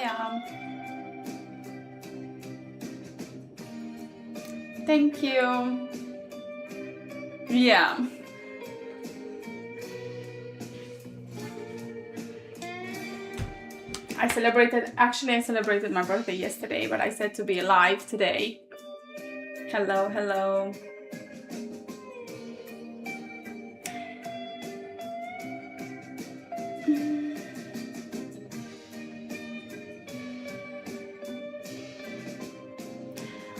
Maya. Thank you. Yeah. I celebrated my birthday yesterday, but I said to be alive today. Hello, hello.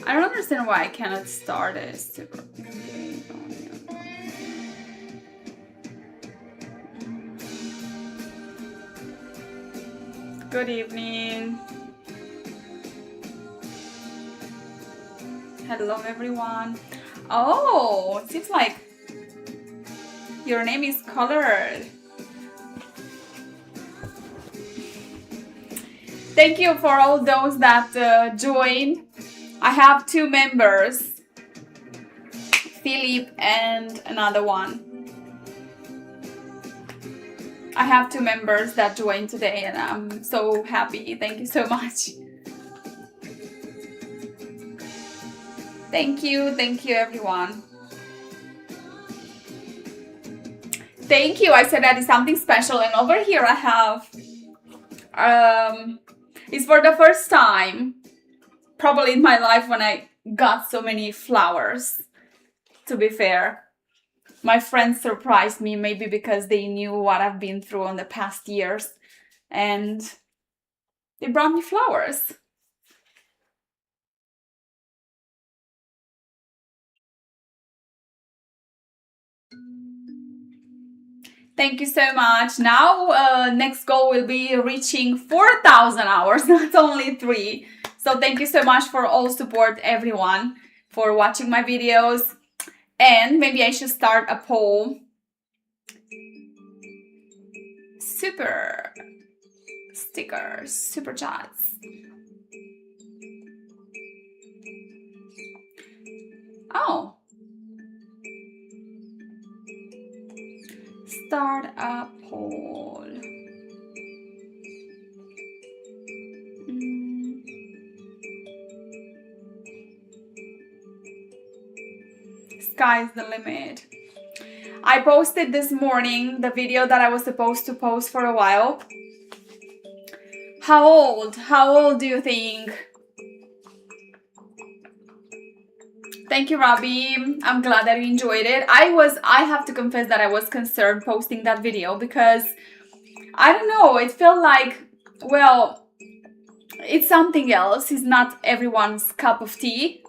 I don't understand why I cannot start this. Good evening. Hello, everyone. Oh, it seems like your name is colored. Thank you for all those that joined. I have 2 members, Philip and another one. I have 2 members that joined today and I'm so happy. Thank you so much. Thank you everyone. Thank you. I said that is something special, and over here I have it's for the first time probably in my life when I got so many flowers. To be fair, my friends surprised me, maybe because they knew what I've been through in the past years, and they brought me flowers. Thank you so much. Now, next goal will be reaching 4,000 hours, not only 3. So thank you so much for all support, everyone, for watching my videos. And maybe I should start a poll. Super stickers, super chats. Oh. Start a poll. Sky's the limit. I posted this morning the video that I was supposed to post for a while. How old do you think? Thank you, Robbie. I'm glad that you enjoyed it. I have to confess that I was concerned posting that video because, I don't know, it felt like, well, it's something else. It's not everyone's cup of tea.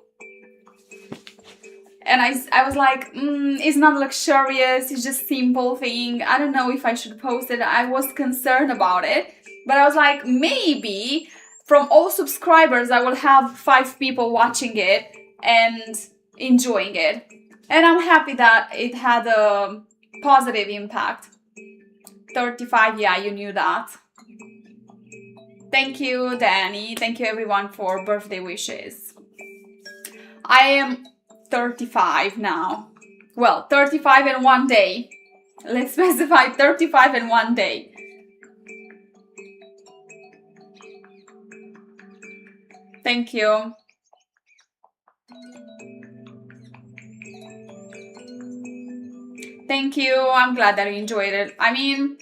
And I was like, it's not luxurious, it's just simple thing. I don't know if I should post it. I was concerned about it. But I was like, maybe from all subscribers, I will have 5 people watching it and enjoying it. And I'm happy that it had a positive impact. 35, yeah, you knew that. Thank you, Danny. Thank you, everyone, for birthday wishes. I am 35 now. Well, 35 in 1 day. Let's specify 35 in 1 day. Thank you. Thank you. I'm glad that you enjoyed it. I mean,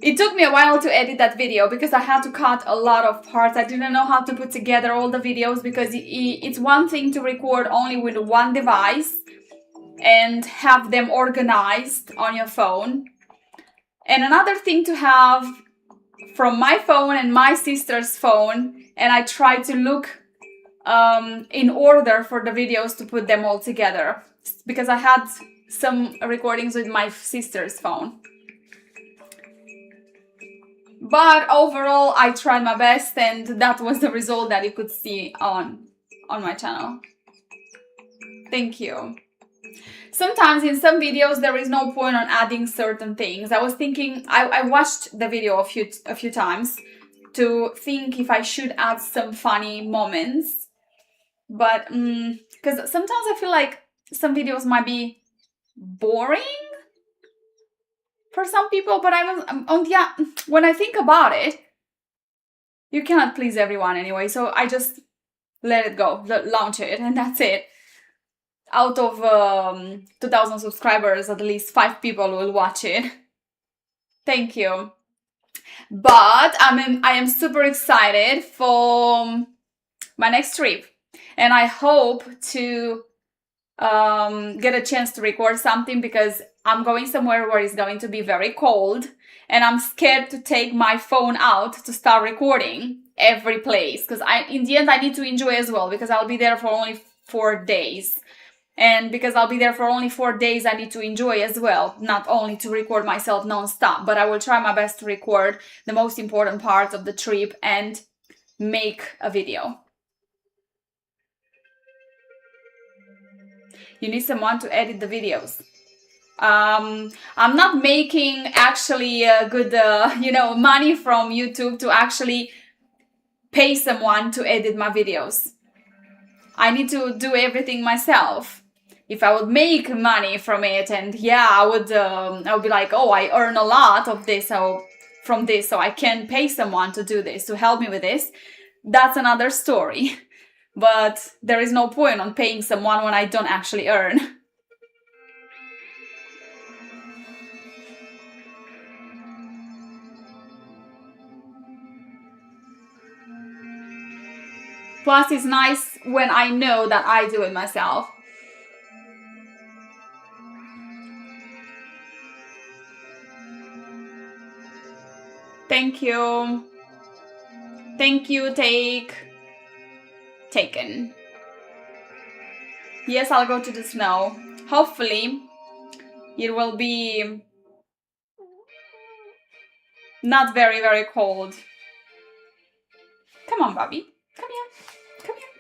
it took me a while to edit that video because I had to cut a lot of parts. I didn't know how to put together all the videos because it's one thing to record only with one device and have them organized on your phone, and another thing to have from my phone and my sister's phone, and I tried to look in order for the videos to put them all together because I had some recordings with my sister's phone. But overall, I tried my best, and that was the result that you could see on my channel. Thank you. Sometimes in some videos there is no point on adding certain things. I was thinking, I watched the video a few times to think if I should add some funny moments. But because sometimes I feel like some videos might be boring for some people, but yeah, when I think about it, You cannot please everyone anyway, so I just let it go, launch it, and that's it. Out of 2,000 subscribers, at least 5 people will watch it. Thank you. But I am super excited for my next trip, and I hope to get a chance to record something, because I'm going somewhere where it's going to be very cold, and I'm scared to take my phone out to start recording every place, because in the end I need to enjoy as well, because I'll be there for only 4 days. And because I'll be there for only 4 days, I need to enjoy as well, not only to record myself non-stop, but I will try my best to record the most important parts of the trip and make a video. You need someone to edit the videos. I'm not making actually good, money from YouTube to actually pay someone to edit my videos. I need to do everything myself. If I would make money from it, and I would be like, oh, I earn a lot of this, from this, so I can pay someone to do this, to help me with this. That's another story. But there is no point on paying someone when I don't actually earn. Plus, it's nice when I know that I do it myself. Thank you. Thank you, taken. Yes, I'll go to the snow. Hopefully, it will be not very, very cold. Come on, Bobby. Come here. Come here.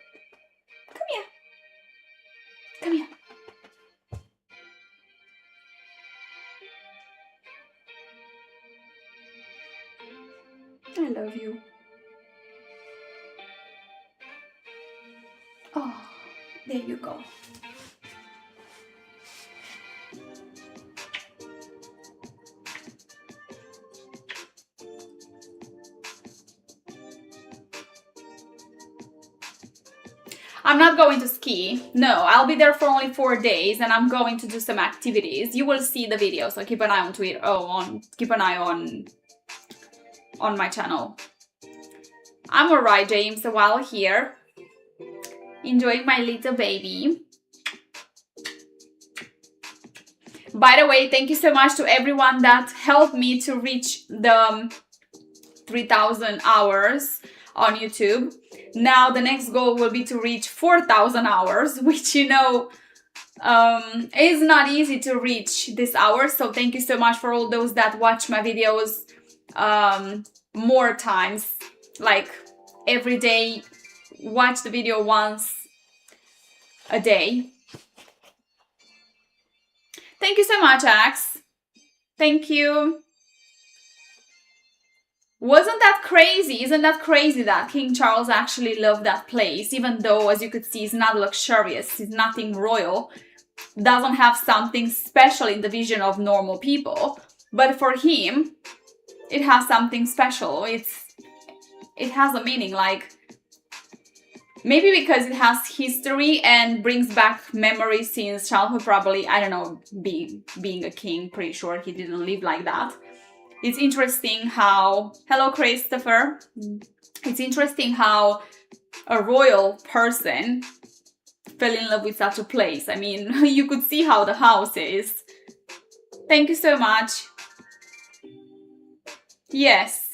Come here. Come here. I love you. Oh, there you go. I'm not going to ski. No, I'll be there for only 4 days, and I'm going to do some activities. You will see the video, so keep an eye on Twitter. Keep an eye on my channel. I'm alright, James. While here, enjoying my little baby. By the way, thank you so much to everyone that helped me to reach the 3,000 hours on YouTube. Now the next goal will be to reach 4,000 hours, which is not easy to reach this hour. So thank you so much for all those that watch my videos more times, like every day. Watch the video once a day. Thank you so much, Axe. Thank you. Wasn't that crazy? Isn't that crazy that King Charles actually loved that place, even though, as you could see, it's not luxurious, it's nothing royal, doesn't have something special in the vision of normal people, but for him, it has something special. It has a meaning, like, maybe because it has history and brings back memories since childhood, probably, I don't know, being a king, pretty sure he didn't live like that. It's interesting how, hello Christopher, it's interesting how a royal person fell in love with such a place. I mean, you could see how the house is. Thank you so much. Yes,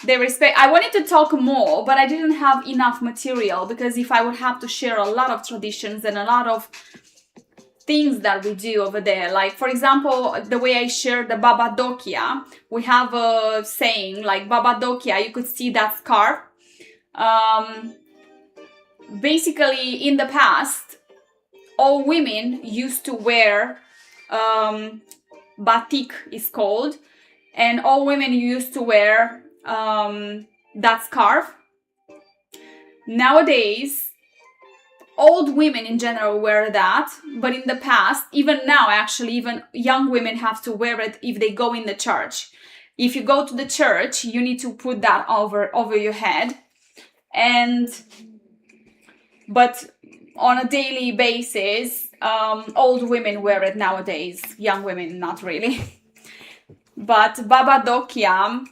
they respect. I wanted to talk more, but I didn't have enough material, because if I would have to share a lot of traditions and a lot of things that we do over there, like for example, the way I shared the Baba Dokia, we have a saying like Baba Dokia, you could see that scarf. Basically, in the past, all women used to wear batik is called, and all women used to wear that scarf. Nowadays, old women in general wear that, but in the past, even now actually, even young women have to wear it if they go in the church. If you go to the church, you need to put that over your head. But on a daily basis, old women wear it nowadays. Young women, not really. But Babadokia,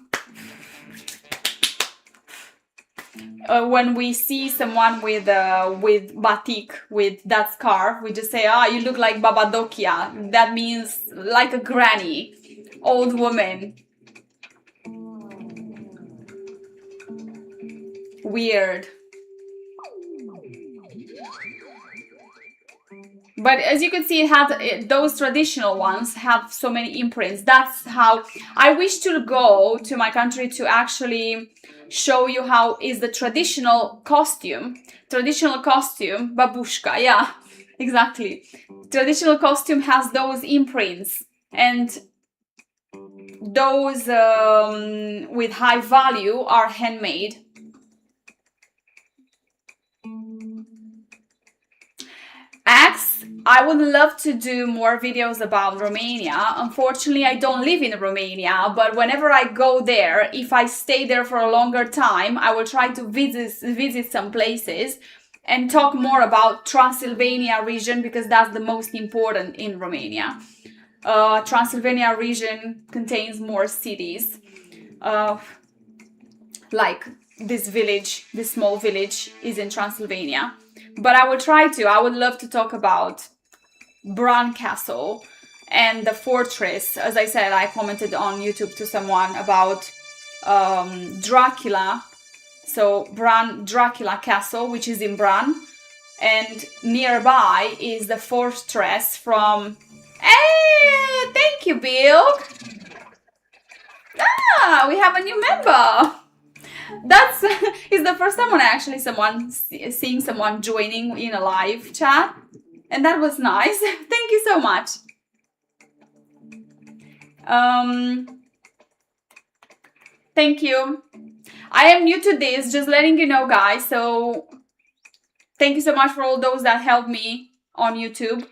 when we see someone with batik, with that scarf, we just say, you look like Babadokia. That means like a granny, old woman. Weird. But as you can see, those traditional ones have so many imprints. That's how I wish to go to my country to actually show you how is the traditional costume. Traditional costume, babushka, yeah, exactly. Traditional costume has those imprints, and those with high value are handmade. I would love to do more videos about Romania. Unfortunately, I don't live in Romania, but whenever I go there, if I stay there for a longer time, I will try to visit some places and talk more about Transylvania region, because that's the most important in Romania. Transylvania region contains more cities, like this village, this small village is in Transylvania. But I would love to talk about Bran Castle and the fortress. As I said, I commented on YouTube to someone about Dracula. So Dracula Castle, which is in Bran. And nearby is the fortress from... Hey, thank you, Bill. We have a new member. That's is the first time when I actually seeing someone joining in a live chat, and that was nice. Thank you so much. Thank you. I am new to this, just letting you know, guys. So thank you so much for all those that helped me on YouTube.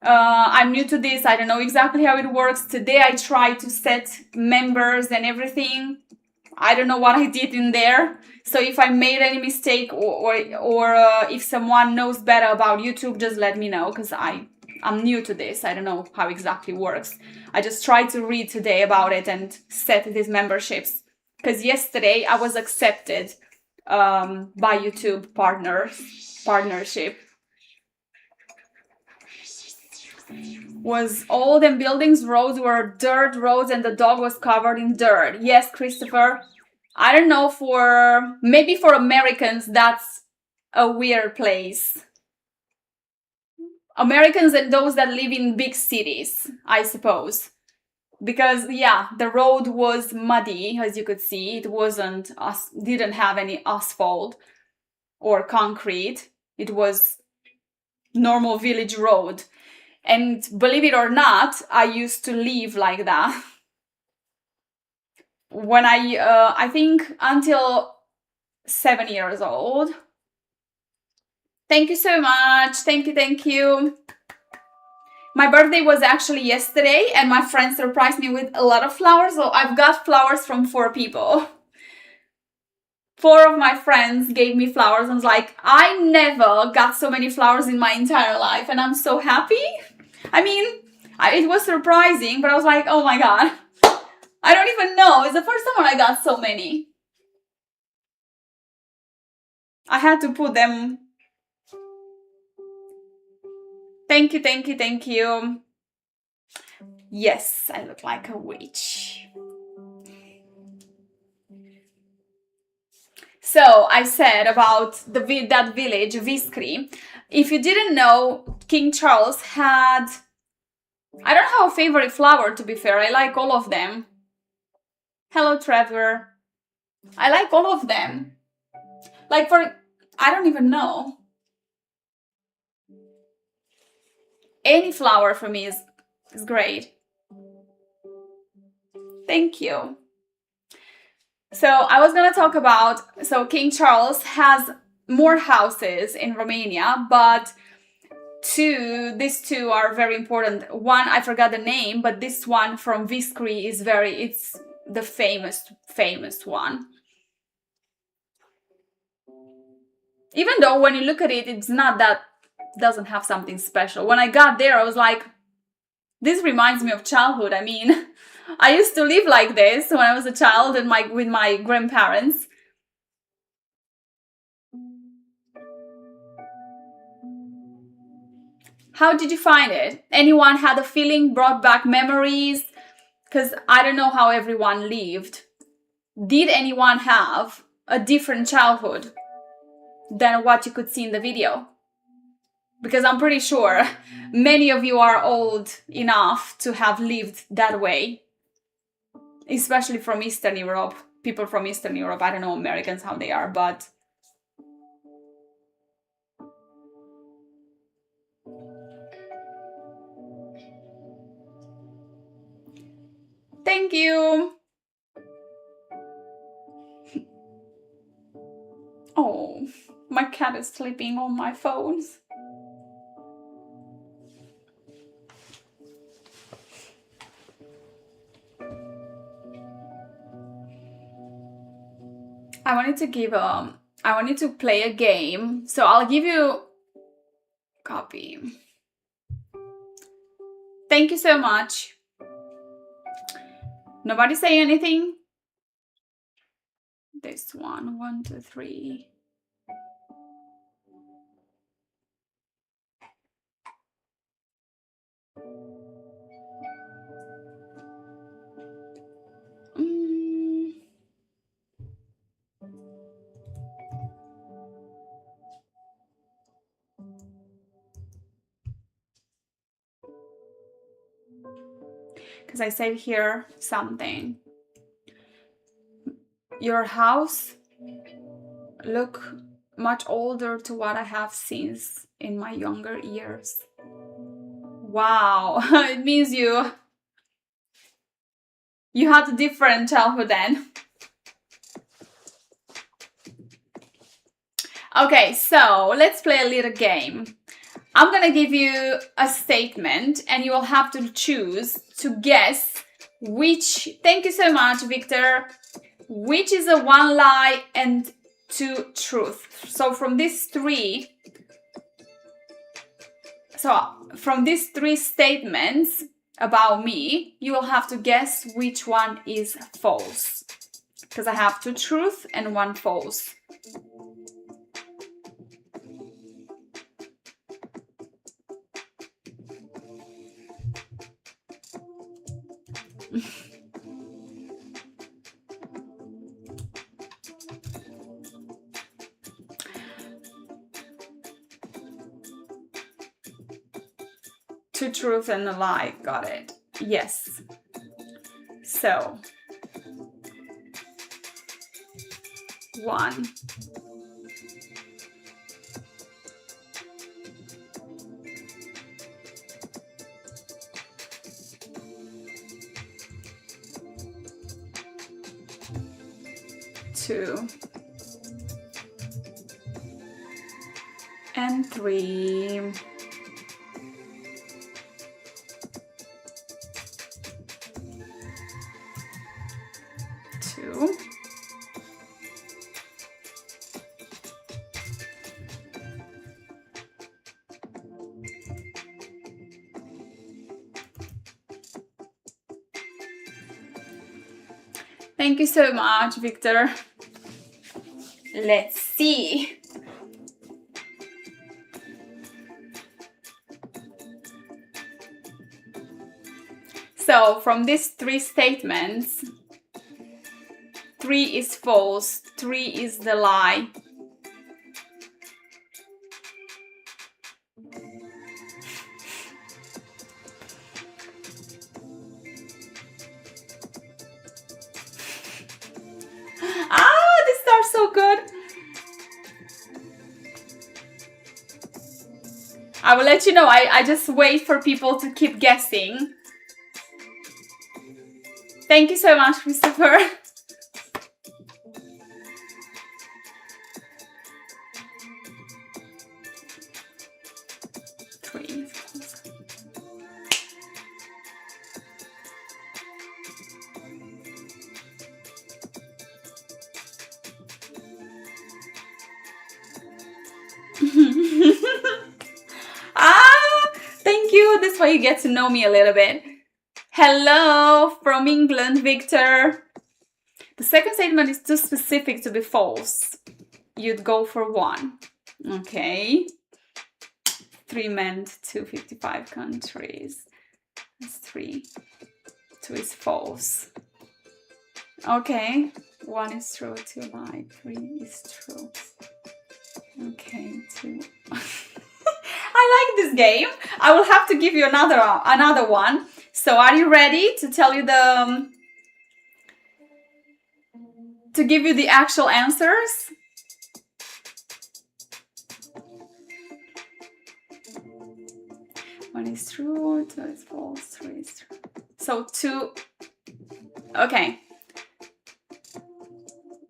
I'm new to this. I don't know exactly how it works. Today I tried to set members and everything. I don't know what I did in there. So if I made any mistake or if someone knows better about YouTube, just let me know, because I'm new to this. I don't know how exactly works. I just tried to read today about it and set these memberships, because yesterday I was accepted by YouTube partnership. Was all them buildings, roads were dirt roads, and the dog was covered in dirt. Yes, Christopher. I don't know, maybe for Americans, that's a weird place. Americans and those that live in big cities, I suppose. Because, yeah, the road was muddy, as you could see. It didn't have any asphalt or concrete. It was normal village road. And believe it or not, I used to live like that. When I think until 7 years old. Thank you so much. Thank you. My birthday was actually yesterday, and my friends surprised me with a lot of flowers. So I've got flowers from 4 people. 4 of my friends gave me flowers. I was like, I never got so many flowers in my entire life, and I'm so happy. I mean, it was surprising, but I was like, oh my god. I don't even know. It's the first time when I got so many. I had to put them. Thank you. Yes, I look like a witch. So I said about that village, Viskri. If you didn't know, King Charles had... I don't have a favorite flower, to be fair. I like all of them. Hello, Trevor. I like all of them. I don't even know. Any flower for me is great. Thank you. So I was going to talk about... So King Charles has more houses in Romania, but these two are very important. One, I forgot the name, but this one from Viskri is the famous one. Even though when you look at it, it's not that, doesn't have something special. When I got there, I was like, this reminds me of childhood. I mean, I used to live like this when I was a child and with my grandparents. How did you find it? Anyone had a feeling, brought back memories? Because I don't know how everyone lived. Did anyone have a different childhood than what you could see in the video? Because I'm pretty sure many of you are old enough to have lived that way. Especially from Eastern Europe. People from Eastern Europe. I don't know Americans how they are, but... Thank you! Oh, my cat is sleeping on my phones. I wanted to play a game, so I'll give you copy. Thank you so much. Nobody say anything? This one, 1, 2, 3. Because I said here something. Your house look much older to what I have since in my younger years. Wow, it means you had a different childhood then. Okay, so let's play a little game. I'm gonna give you a statement and you will have to choose to guess which, thank you so much, Victor, which is a one lie and two truth. So from these three statements about me, you will have to guess which one is false. Because I have two truth and one false. Two truth and a lie, got it. Yes. So, 1. 2. And 3. 2. Thank you so much, Victor. Let's see. So, from these 3 statements, 3 is false, 3 is the lie. These are so good. I will let you know. I just wait for people to keep guessing. Thank you so much, Christopher. just for you get to know me a little bit. Hello from England, Victor. The second statement is too specific to be false. You'd go for 1. Okay. 3 meant 255 countries. That's 3. 2 is false. Okay. 1 is true, 2 lie, 3 is true. Okay, 2. I like this game. I will have to give you another one. So are you ready to tell you to give you the actual answers? One is true, 2 is false, 3 is true. So 2. Okay.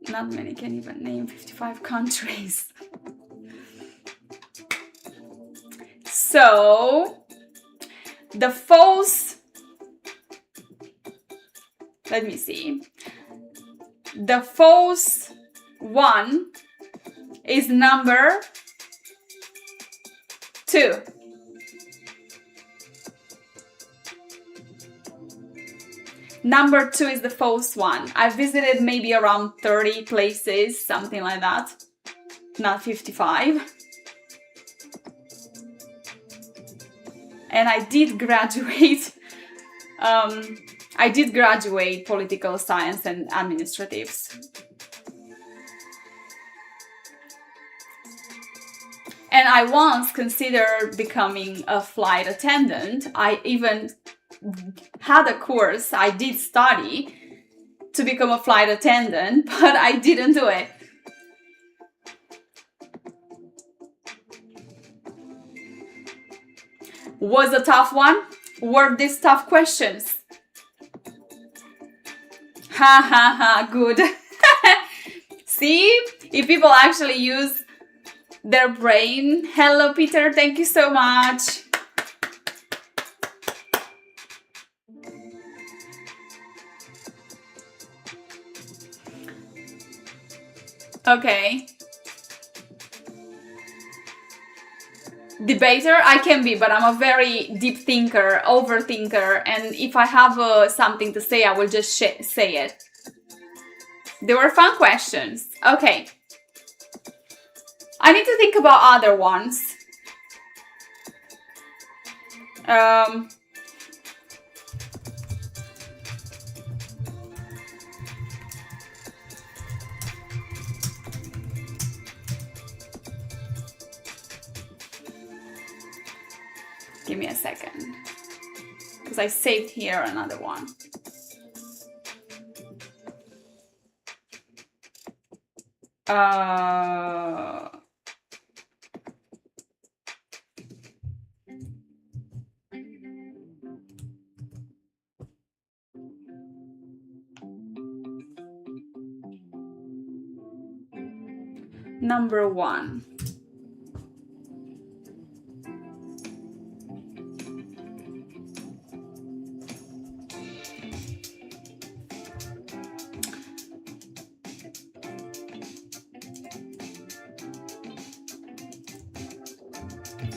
Not many can even name 55 countries. So the false, let me see. The false one is number 2. Number 2 is the false one. I visited maybe around 30 places, something like that. Not 55. And I did graduate. I did graduate political science and administratives. And I once considered becoming a flight attendant. I even had a course, I did study to become a flight attendant, but I didn't do it. Was a tough one? Were these tough questions? Ha ha ha, good. See, if people actually use their brain. Hello, Peter, thank you so much. Okay. Debater, I can be, but I'm a very deep thinker, overthinker, and if I have something to say, I will just say it. They were fun questions. Okay. I need to think about other ones. Give me a second, because I saved here another one. Number 1.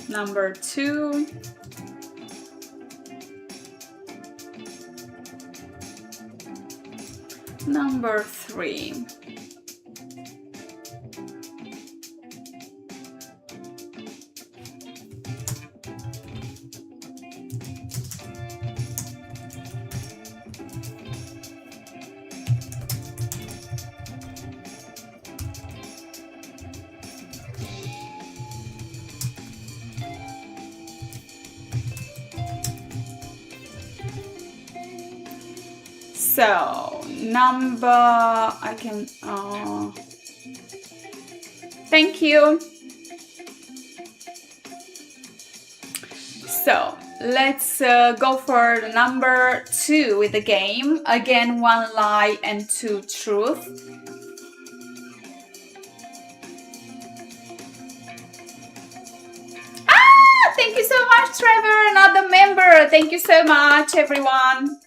Number 2. Number 3. So, I can, thank you. So, let's go for the number 2 with the game. Again, 1 lie and 2 truth. Ah, thank you so much, Trevor, another member. Thank you so much, everyone.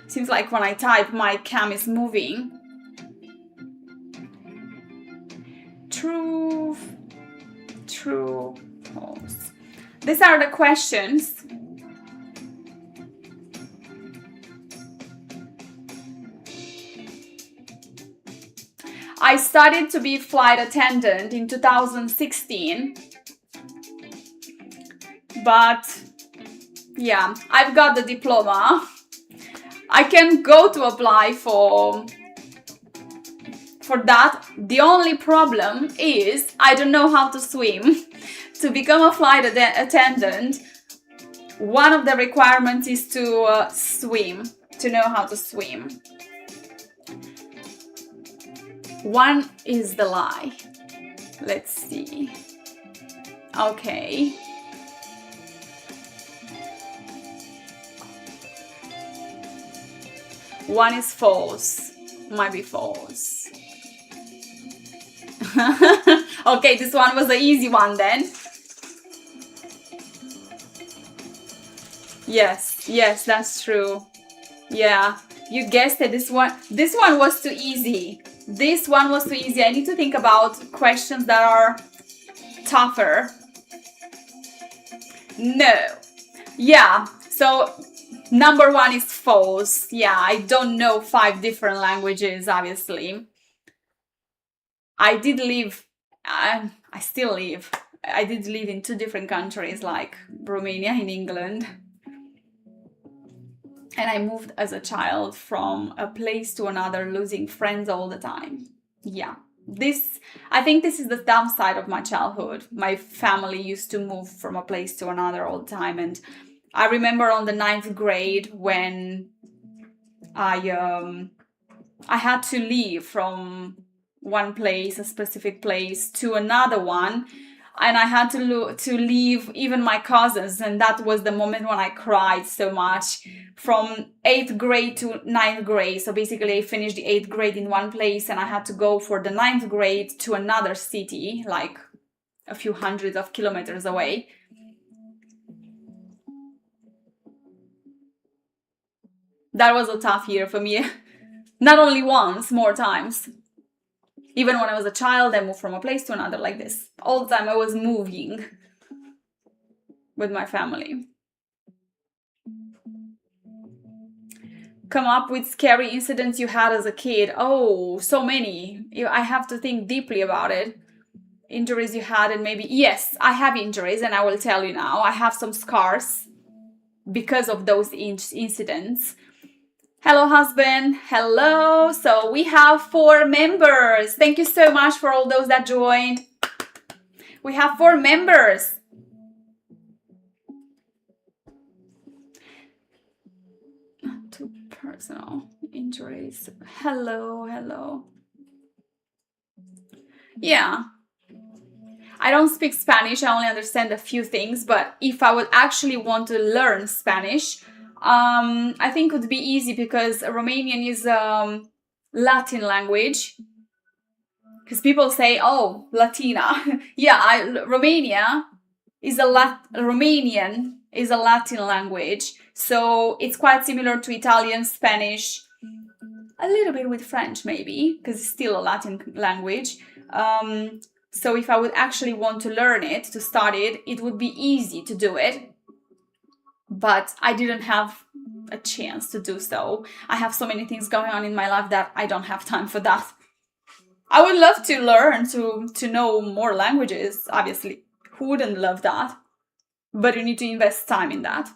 Seems like when I type, my cam is moving. True, false. These are the questions. I studied to be flight attendant in 2016. But yeah, I've got the diploma. I can go to apply for that. The only problem is I don't know how to swim. To become a flight attendant, one of the requirements is to swim, to know how to swim. One is the lie. Let's see. Okay. One is false. Might be false. Okay, this one was the easy one then. Yes, that's true. Yeah, you guessed it. This one was too easy. This one was too easy. I need to think about questions that are tougher. No. Yeah, so number one is false. Yeah, I don't know 5 different languages, obviously. I did live, I still live. I did live in 2 different countries, like Romania and England. And I moved as a child from a place to another, losing friends all the time. Yeah, I think this is the downside of my childhood. My family used to move from a place to another all the time. And I remember on the 9th grade when I had to leave from one place, a specific place, to another one. And I had to leave even my cousins. And that was the moment when I cried so much. From 8th grade to 9th grade. So basically I finished the 8th grade in one place and I had to go for the 9th grade to another city, like a few hundreds of kilometers away. That was a tough year for me. Not only once, more times. Even when I was a child, I moved from a place to another like this. All the time I was moving with my family. Come up with scary incidents you had as a kid. Oh, so many. I have to think deeply about it. Injuries you had and maybe... Yes, I have injuries and I will tell you now. I have some scars because of those incidents. Hello, husband. Hello. So we have 4 members. Thank you so much for all those that joined. We have 4 members. Not too personal injuries. Hello. Yeah. I don't speak Spanish. I only understand a few things. But if I would actually want to learn Spanish... I think it would be easy because Romanian is a Latin language. Because people say, oh, Latina. Yeah, Romanian is a Latin language. So it's quite similar to Italian, Spanish, a little bit with French maybe, because it's still a Latin language. So if I would actually want to learn it, to study it, it would be easy to do it. But I didn't have a chance to do so. I have so many things going on in my life that I don't have time for that. I would love to learn to know more languages, obviously. Who wouldn't love that? But you need to invest time in that.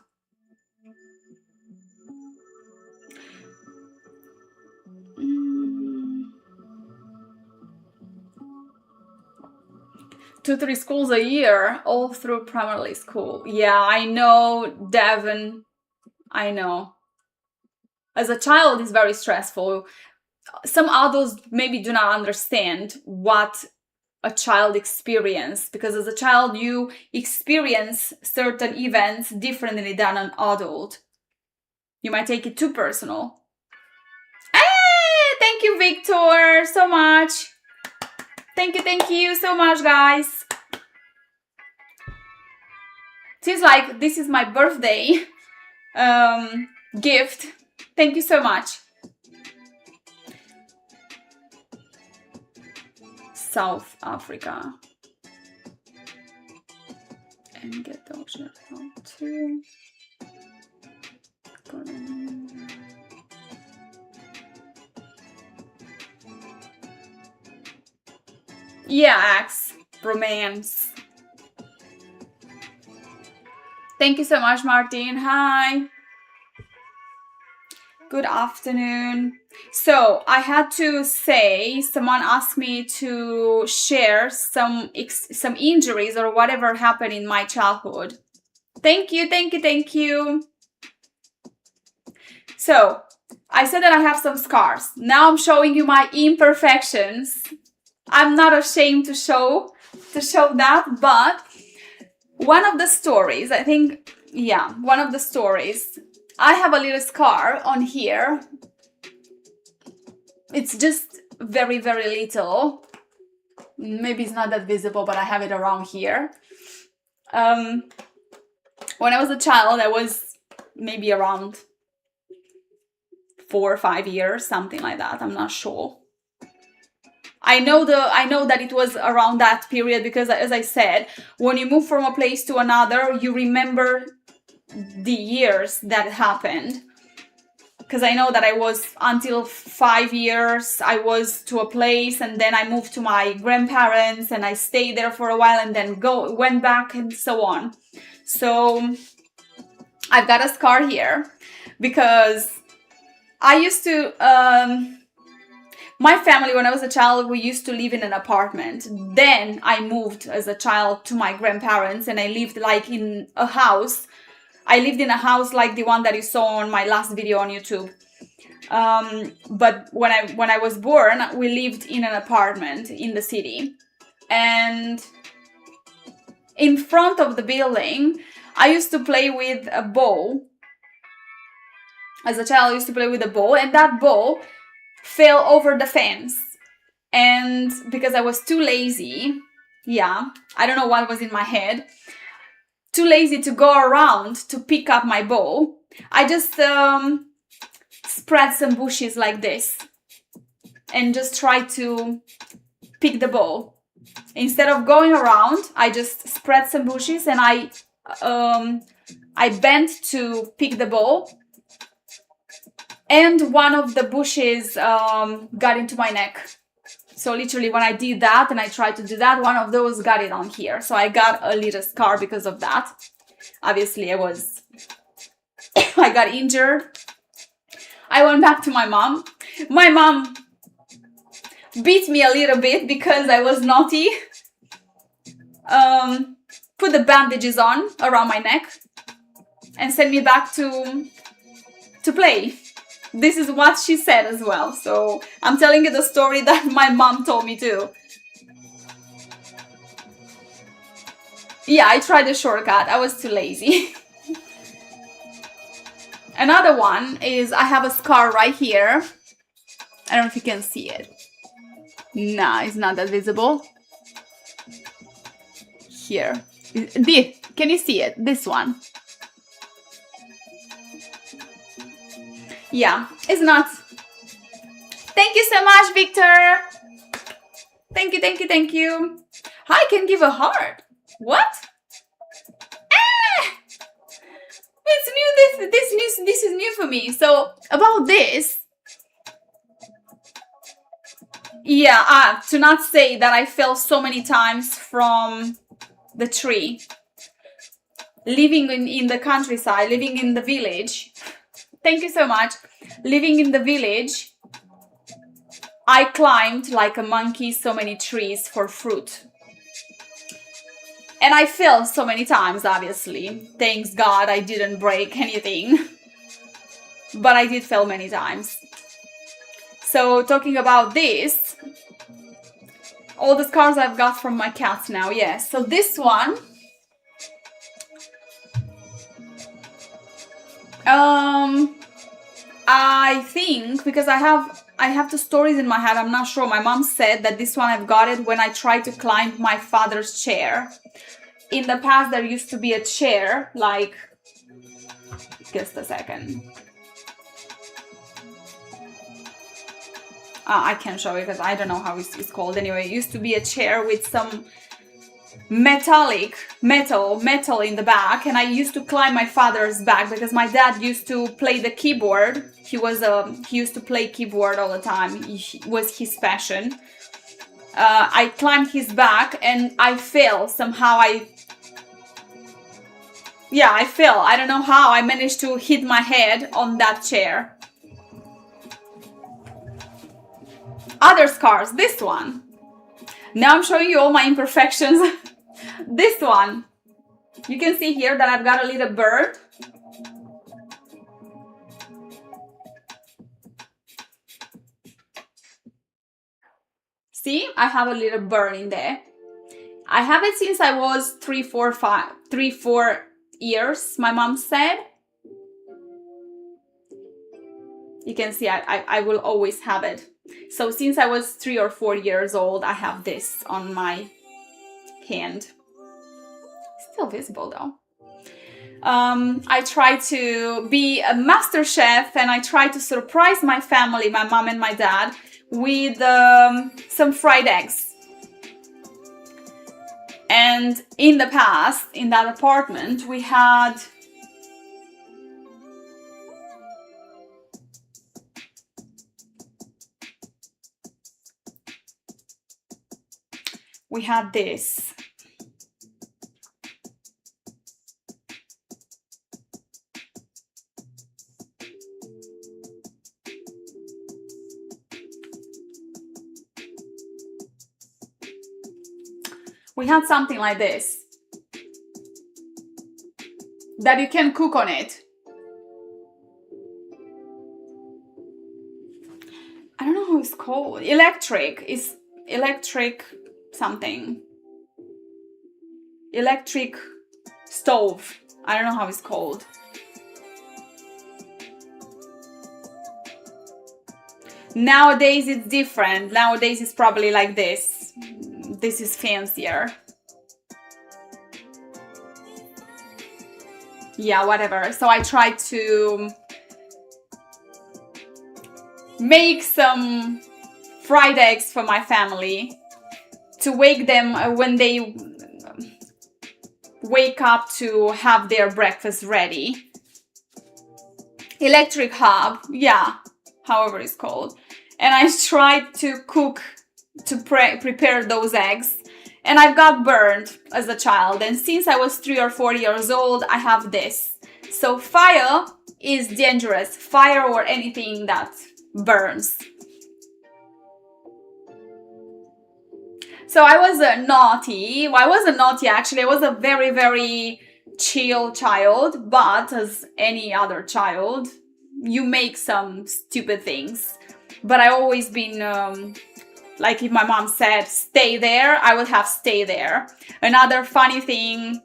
Two, 3 schools a year, all through primary school. Yeah, I know, Devon. I know. As a child, it's very stressful. Some adults maybe do not understand what a child experiences, because as a child, you experience certain events differently than an adult. You might take it too personal. Hey, thank you, Victor, so much. Thank you so much, guys. Seems like this is my birthday gift. Thank you so much. South Africa. and get the option too. Yeah, Axe. Romance. Thank you so much, Martin. Hi. Good afternoon. So I had to say, someone asked me to share some injuries or whatever happened in my childhood. Thank you, thank you, thank you. So I said that I have some scars. Now I'm showing you my imperfections. I'm not ashamed to show that, but one of the stories, I think, yeah, one of the stories, I have a little scar on here. It's just very, very little. Maybe it's not that visible, but I have it around here. When I was a child, I was maybe around 4 or 5 years, something like that. I'm not sure. I know that it was around that period because, as I said, when you move from a place to another, you remember the years that happened. Because I know that I was, until 5 years, I was to a place, and then I moved to my grandparents, and I stayed there for a while, and then went back, and so on. So I've got a scar here because I used to, my family, when I was a child, we used to live in an apartment. Then I moved as a child to my grandparents, and I lived like in a house. I lived in a house like the one that you saw on my last video on YouTube. But when I was born, we lived in an apartment in the city. And in front of the building, I used to play with a ball. As a child, I used to play with a ball, and that ball fell over the fence. And because I was too lazy, yeah, I don't know what was in my head, too lazy to go around to pick up my ball, I just spread some bushes like this and just tried to pick the ball. Instead of going around, I just spread some bushes and I bent to pick the ball, and one of the bushes got into my neck. So literally when I did that and I tried to do that, one of those got it on here. So I got a little scar because of that. Obviously I got injured. I went back to my mom. My mom beat me a little bit because I was naughty. Put the bandages on around my neck and sent me back to play. This is what she said as well. So I'm telling you the story that my mom told me too. Yeah, I tried the shortcut. I was too lazy. Another one is I have a scar right here. I don't know if you can see it. Nah, it's not that visible. Here. Can you see it? This one. Yeah, it's not. Thank you so much, Victor. Thank you, thank you, thank you. I can give a heart. What? It's new. This is new for me. So about this, yeah, to not say that I fell so many times from the tree. Living in the countryside, living in the village. Thank you so much. Living in the village, I climbed like a monkey so many trees for fruit. And I fell so many times, obviously. Thanks God I didn't break anything. But I did fall many times. So talking about this, all the scars I've got from my cats now, yes. So this one, I think because I have the stories in my head, I'm not sure. My mom said that this one I've got it when I tried to climb my father's chair. In the past there used to be a chair, like, just a second. I can't show it because I don't know how it's called. Anyway, it used to be a chair with some metal in the back, and I used to climb my father's back because my dad used to play the keyboard. He used to play keyboard all the time. It was his passion. I climbed his back and I fell somehow. I fell. I don't know how I managed to hit my head on that chair. Other scars. This one. Now I'm showing you all my imperfections. This one. You can see here that I've got a little bird. See, I have a little bird in there. I have it since I was 3-4 years, my mom said. You can see I will always have it. So since I was 3 or 4 years old, I have this on my hand. Still visible though. I try to be a master chef, and I try to surprise my family, my mom and my dad, with some fried eggs. And in the past, in that apartment, we had this. We had something like this that you can cook on it. I don't know how it's called. Electric something. Electric stove. I don't know how it's called. Nowadays it's different. Nowadays it's probably like this. This is fancier. Yeah, whatever. So I tried to make some fried eggs for my family to wake them when they wake up to have their breakfast ready. Electric hob, yeah, however it's called. And I tried to cook, to prepare those eggs, and I got burned as a child. And since I was 3 or 4 years old, I have this. So fire is dangerous. Fire or anything that burns. So I was naughty. Well, I wasn't naughty actually. I was a very, very chill child. But as any other child, you make some stupid things. But I always been like, if my mom said stay there, I would have stay there. Another funny thing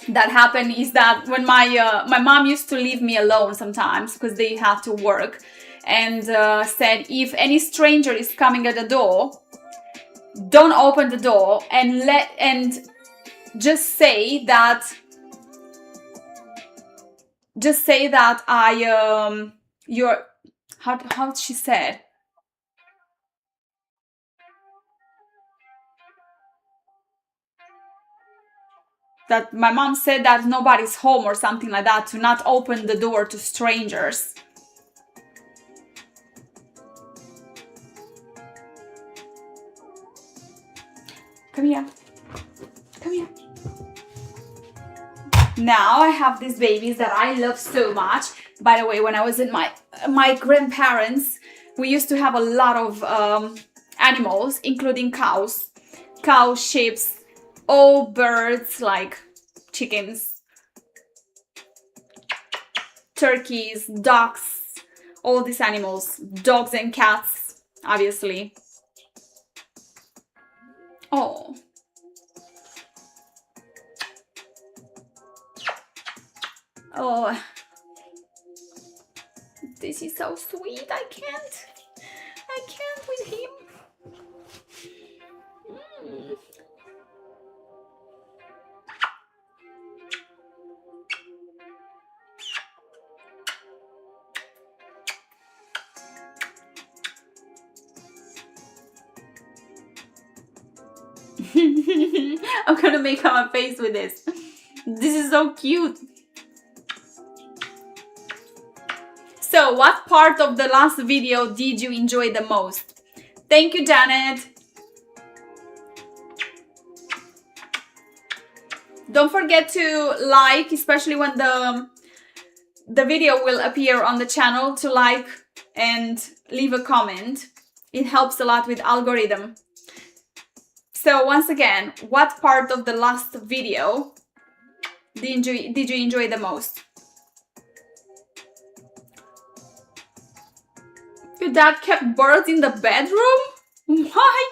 that happened is that when my mom used to leave me alone sometimes because they had to work, and said if any stranger is coming at the door, don't open the door and just say that you're how she said. That my mom said that nobody's home or something like that, to not open the door to strangers. Come here. Come here. Now I have these babies that I love so much. By the way, when I was in my grandparents, we used to have a lot of animals, including cows, sheep, all birds like chickens, turkeys, ducks, all these animals, dogs and cats, obviously. Oh. Oh. This is so sweet. I can't with him. I'm gonna make a face with this. This is so cute. So, what part of the last video did you enjoy the most? Thank you, Janet. Don't forget to like, especially when the video will appear on the channel, to like and leave a comment. It helps a lot with algorithm. So once again, what part of the last video did you enjoy the most? Your dad kept birds in the bedroom? Why?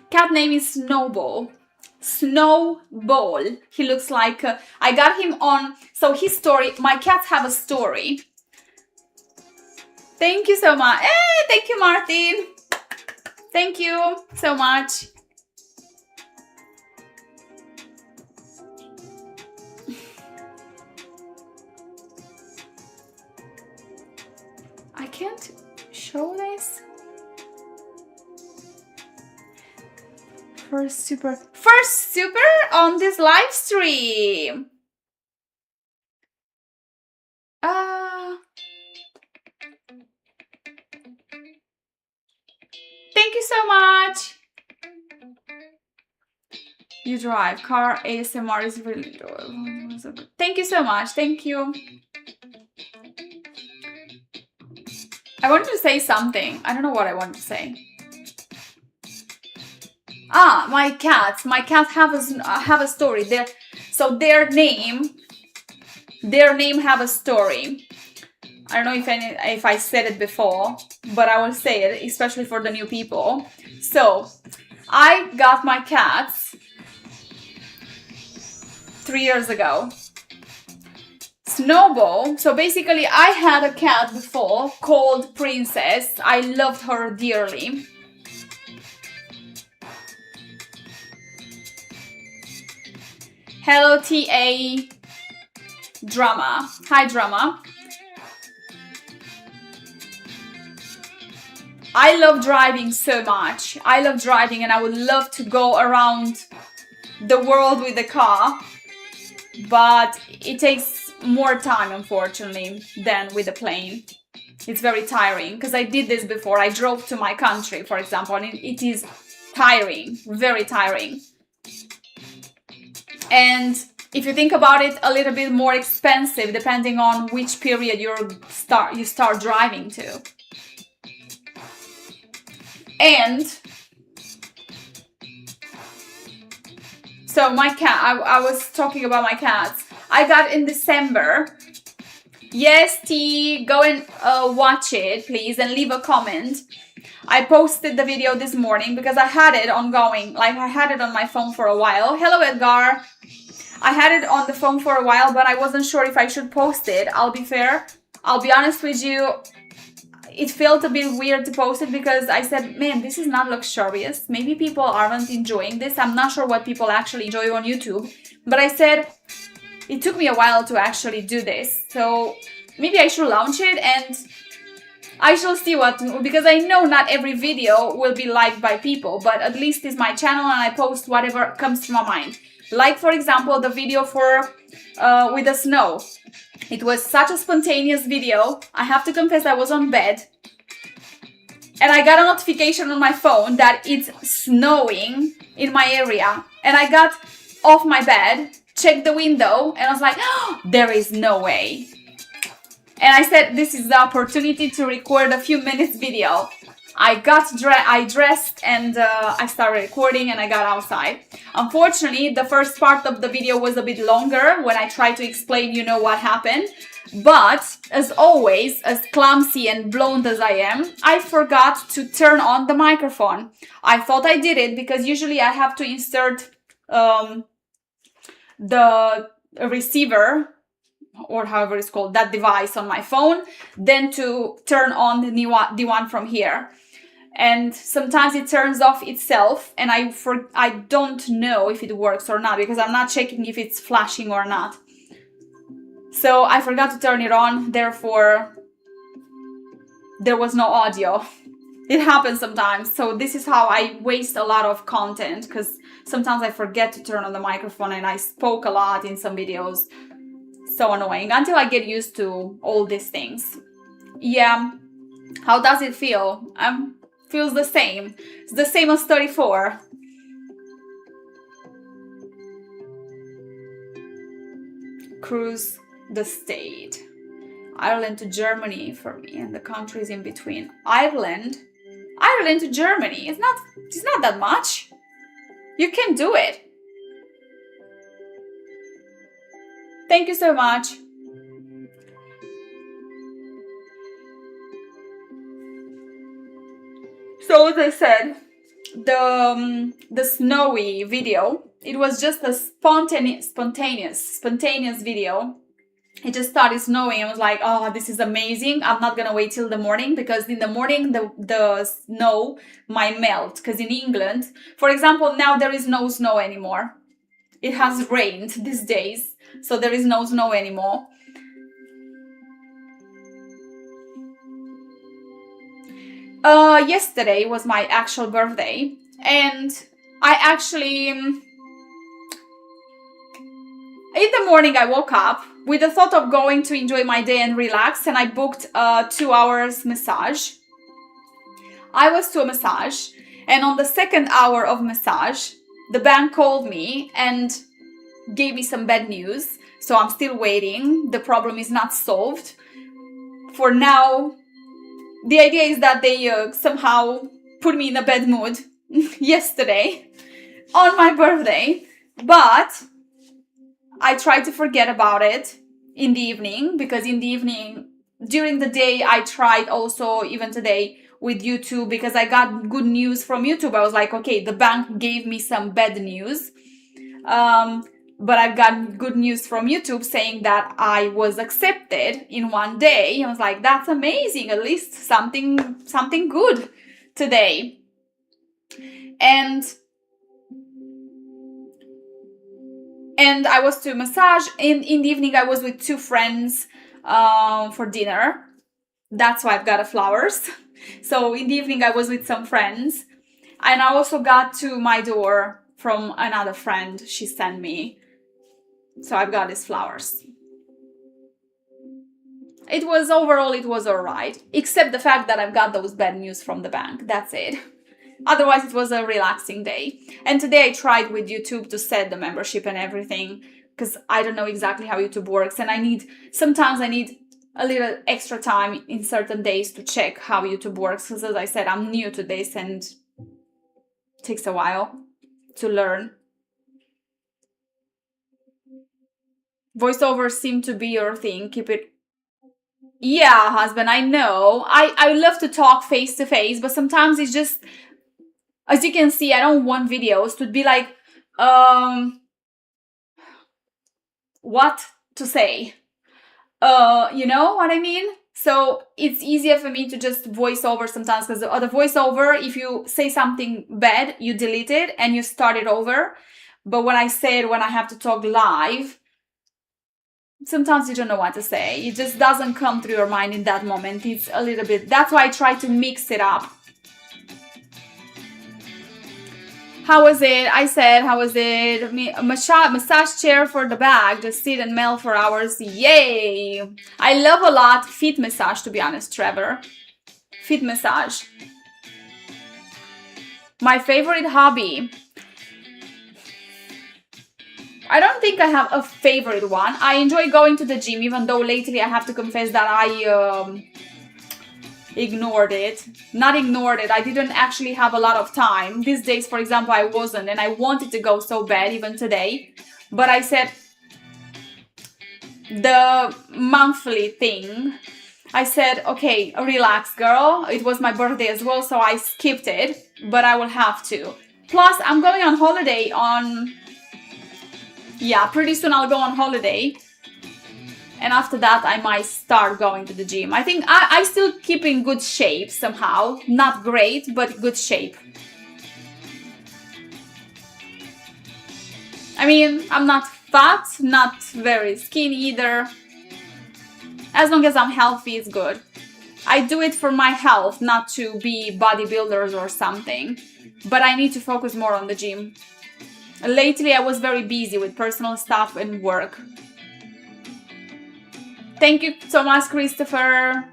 Cat name is Snowball. Snowball. He looks like... I got him on... So his story... My cats have a story. Thank you so much. Hey, thank you, Martin. Thank you so much. I can't show this. First super on this live stream. Thank you so much. You drive. Car ASMR is really enjoyable. Thank you so much. Thank you. I wanted to say something. I don't know what I want to say. Ah, my cats. My cats have a story. So their name have a story. I don't know if I said it before, but I will say it, especially for the new people. So I got my cats 3 years ago. Snowball. So basically, I had a cat before called Princess. I loved her dearly. Hello, TA Drama. Hi, Drama. I love driving so much. I love driving and I would love to go around the world with the car. But it takes more time, unfortunately, than with a plane. It's very tiring because I did this before. I drove to my country, for example, and it is tiring, very tiring. And if you think about it, a little bit more expensive depending on which period you start driving to. And so my cat, I was talking about my cats. I got in December. Yes, T, go and watch it, please, and leave a comment. I posted the video this morning because I had it ongoing. Like, I had it on my phone for a while. Hello, Edgar. I had it on the phone for a while, but I wasn't sure if I should post it. I'll be fair. I'll be honest with you. It felt a bit weird to post it because I said, man, this is not luxurious. Maybe people aren't enjoying this. I'm not sure what people actually enjoy on YouTube. But I said, it took me a while to actually do this. So maybe I should launch it and I shall see what, because I know not every video will be liked by people, but at least it's my channel and I post whatever comes to my mind. Like, for example, the video for with the snow. It was such a spontaneous video. I have to confess, I was on bed and I got a notification on my phone that it's snowing in my area. And I got off my bed, checked the window, and I was like, oh, there is no way. And I said, this is the opportunity to record a few minutes video. I dressed and I started recording and I got outside. Unfortunately, the first part of the video was a bit longer when I tried to explain, you know, what happened. But as always, as clumsy and blonde as I am, I forgot to turn on the microphone. I thought I did it because usually I have to insert the receiver, or however it's called, that device on my phone, then to turn on the one from here. And sometimes it turns off itself and I don't know if it works or not because I'm not checking if it's flashing or not. So I forgot to turn it on, therefore there was no audio. It happens sometimes. So this is how I waste a lot of content, because sometimes I forget to turn on the microphone and I spoke a lot in some videos. So annoying until I get used to all these things. Yeah. How does it feel? Feels the same. It's the same as 34. Cruise the state. Ireland to Germany for me, and the countries in between. Ireland to Germany. It's not that much. You can do it. Thank you so much. So as I said, the snowy video, it was just a spontaneous video. It just started snowing. I was like, oh, this is amazing. I'm not gonna wait till the morning, because in the morning the snow might melt. Because in England, for example, now there is no snow anymore. It has rained these days, so there is no snow anymore. Yesterday was my actual birthday, and I actually, in the morning I woke up with the thought of going to enjoy my day and relax, and I booked a 2 hours massage. I was to a massage, and on the second hour of massage, the bank called me and gave me some bad news. So I'm still waiting. The problem is not solved. For now, the idea is that they somehow put me in a bad mood yesterday on my birthday, but I tried to forget about it in the evening, because in the evening, during the day, I tried also, even today, with YouTube, because I got good news from YouTube. I was like, okay, the bank gave me some bad news, but I got good news from YouTube saying that I was accepted in one day. I was like, that's amazing, at least something good today. And I was to massage. In the evening, I was with 2 friends for dinner. That's why I've got flowers. So in the evening, I was with some friends. And I also got to my door from another friend she sent me. So I've got these flowers. It was alright. Except the fact that I've got those bad news from the bank. That's it. Otherwise, it was a relaxing day. And today I tried with YouTube to set the membership and everything, because I don't know exactly how YouTube works. And sometimes I need a little extra time in certain days to check how YouTube works. Because as I said, I'm new to this and it takes a while to learn. Voiceovers seem to be your thing. Keep it. Yeah, husband, I know. I love to talk face to face, but sometimes it's just, as you can see, I don't want videos to be like, what to say? You know what I mean? So it's easier for me to just voice over sometimes, because the voiceover, if you say something bad, you delete it and you start it over. But when I have to talk live, sometimes you don't know what to say. It just doesn't come through your mind in that moment. It's a little bit, that's why I try to mix it up. How was it? I said, how was it? Massage chair for the bag. Just sit and melt for hours. Yay! I love a lot feet massage, to be honest, Trevor. Feet massage. My favorite hobby. I don't think I have a favorite one. I enjoy going to the gym, even though lately I have to confess that I ignored it. Not ignored it, I didn't actually have a lot of time. These days, for example, I wasn't, and I wanted to go so bad, even today. But I said, the monthly thing, I said, okay, relax, girl. It was my birthday as well, so I skipped it, but I will have to. Plus, I'm going on holiday on... Yeah, pretty soon I'll go on holiday. And after that, I might start going to the gym. I think I still keep in good shape somehow. Not great, but good shape. I mean, I'm not fat, not very skinny either. As long as I'm healthy, it's good. I do it for my health, not to be bodybuilders or something. But I need to focus more on the gym. Lately, I was very busy with personal stuff and work. Thank you so much, Christopher.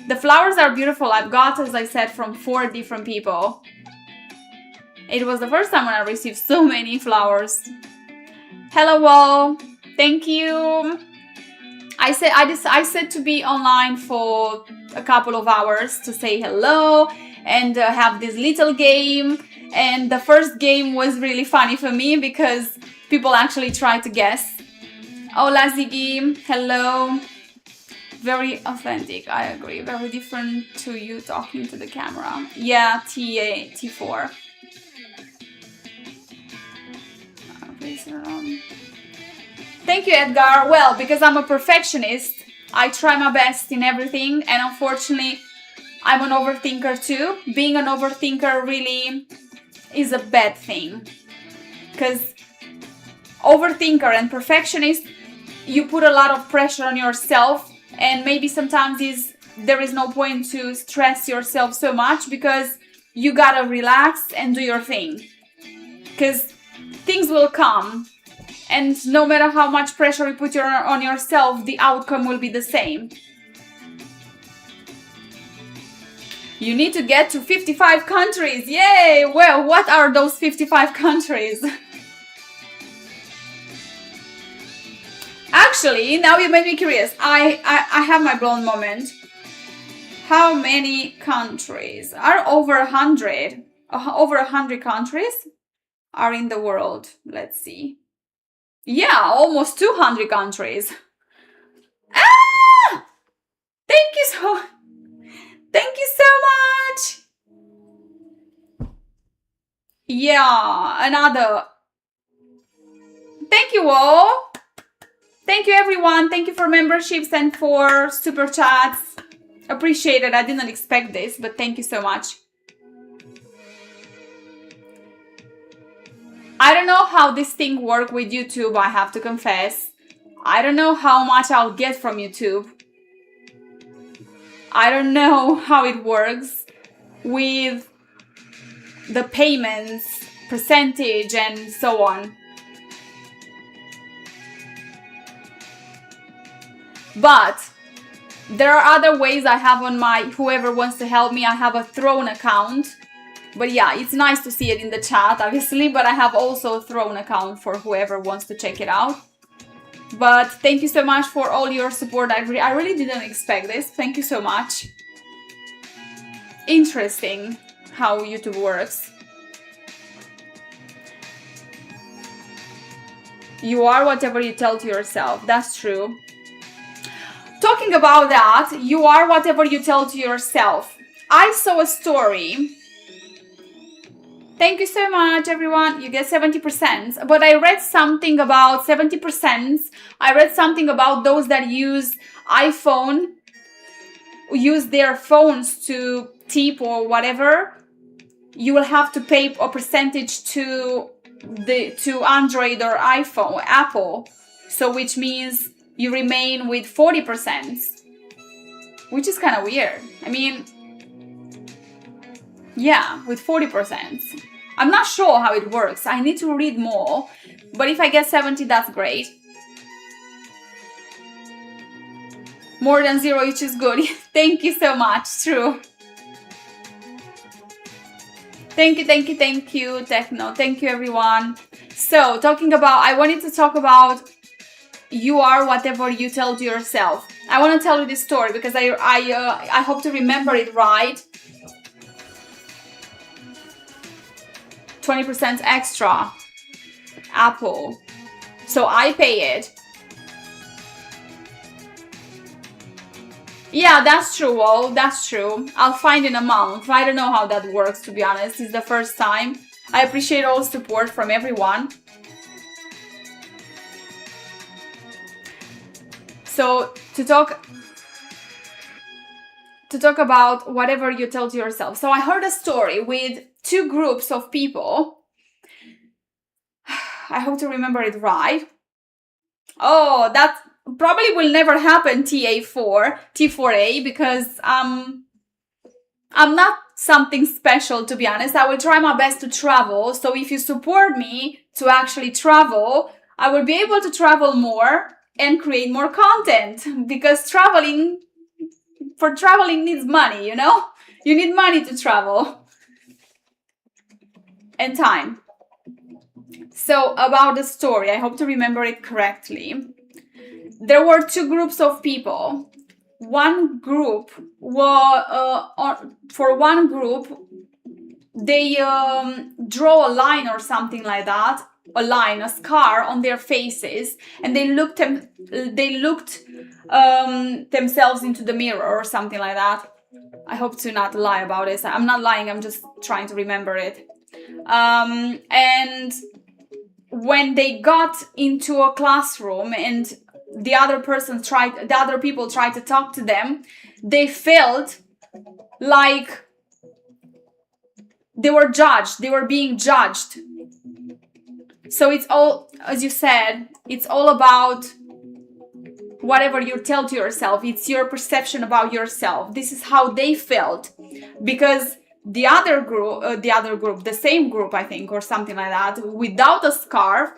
The flowers are beautiful. I've got, as I said, from 4 different people. It was the first time when I received so many flowers. Hello, Wall. Thank you. I said to be online for a couple of hours to say hello and have this little game. And the first game was really funny for me because people actually tried to guess. Hola, Ziggy. Hello. Very authentic, I agree. Very different to you talking to the camera. Yeah, T4. Thank you, Edgar. Well, because I'm a perfectionist, I try my best in everything, and unfortunately, I'm an overthinker too. Being an overthinker really is a bad thing. Because overthinker and perfectionist, you put a lot of pressure on yourself, and maybe sometimes there is no point to stress yourself so much because you gotta relax and do your thing. Because things will come, and no matter how much pressure you put on yourself, the outcome will be the same. You need to get to 55 countries. Yay! Well, what are those 55 countries? Actually, now you made me curious. I have my blown moment. How many countries are over 100? Over 100 countries are in the world. Let's see. Yeah, almost 200 countries. Ah! Thank you so much. Yeah, another. Thank you all. Thank you, everyone. Thank you for memberships and for super chats. Appreciate it. I didn't expect this, but thank you so much. I don't know how this thing works with YouTube, I have to confess. I don't know how much I'll get from YouTube. I don't know how it works with the payments, percentage, and so on. But there are other ways I have on my, whoever wants to help me, I have a Throne account. But yeah, it's nice to see it in the chat, obviously, but I have also a Throne account for whoever wants to check it out. But thank you so much for all your support. I really didn't expect this. Thank you so much. Interesting how YouTube works. You are whatever you tell to yourself. That's true. Talking about that, you are whatever you tell to yourself. I saw a story. Thank you so much, everyone. You get 70%. But I read something about 70%. I read something about those that use iPhone, use their phones to tip or whatever. You will have to pay a percentage to Android or iPhone, Apple. So which means you remain with 40%, which is kind of weird. I mean, yeah, with 40%. I'm not sure how it works. I need to read more. But if I get 70, that's great. More than 0, which is good. Thank you so much. True. Thank you, Techno. Thank you, everyone. So, I wanted to talk about you are whatever you tell to yourself. I want to tell you this story because I hope to remember it right. 20% extra. Apple. So I pay it. Yeah, that's true, Wall. That's true. I'll find an amount. I don't know how that works, to be honest. It's the first time. I appreciate all support from everyone. So, to talk about whatever you tell to yourself. So I heard a story with 2 groups of people. I hope to remember it right. Oh, probably will never happen T4A, because I'm not something special, to be honest. I will try my best to travel. So if you support me to actually travel, I will be able to travel more and create more content, because traveling needs money, you know? You need money to travel and time. So about the story, I hope to remember it correctly. There were two groups of people. One group for one group, they draw a line or something like that, a scar on their faces, and they looked themselves into the mirror or something like that. I hope to not lie about this. I'm not lying, I'm just trying to remember it. And when they got into a classroom and the other people tried to talk to them, they felt like they were judged. They were being judged. So it's all, as you said, it's all about whatever you tell to yourself. It's your perception about yourself. This is how they felt, because the same group, I think, or something like that, without the scar,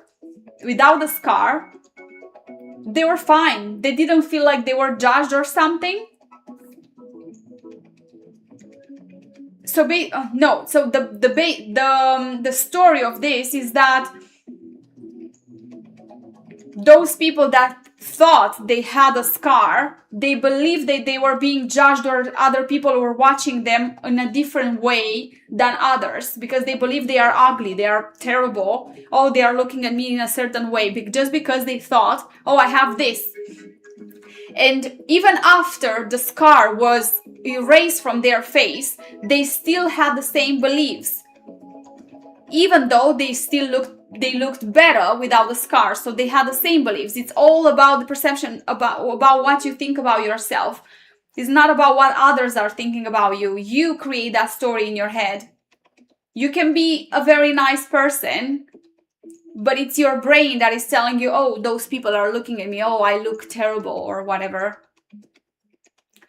they were fine. They didn't feel like they were judged or something. So the story of this is that those people that thought they had a scar, they believed that they were being judged, or other people were watching them in a different way than others, because they believe they are ugly, they are terrible, oh, they are looking at me in a certain way, just because they thought, oh, I have this. And even after the scar was erased from their face, they still had the same beliefs, even though they looked better without the scar. So they had the same beliefs. It's all about the perception about what you think about yourself. It's not about what others are thinking about you. You create that story in your head. You can be a very nice person, but it's your brain that is telling you, oh, those people are looking at me, oh, I look terrible, or whatever.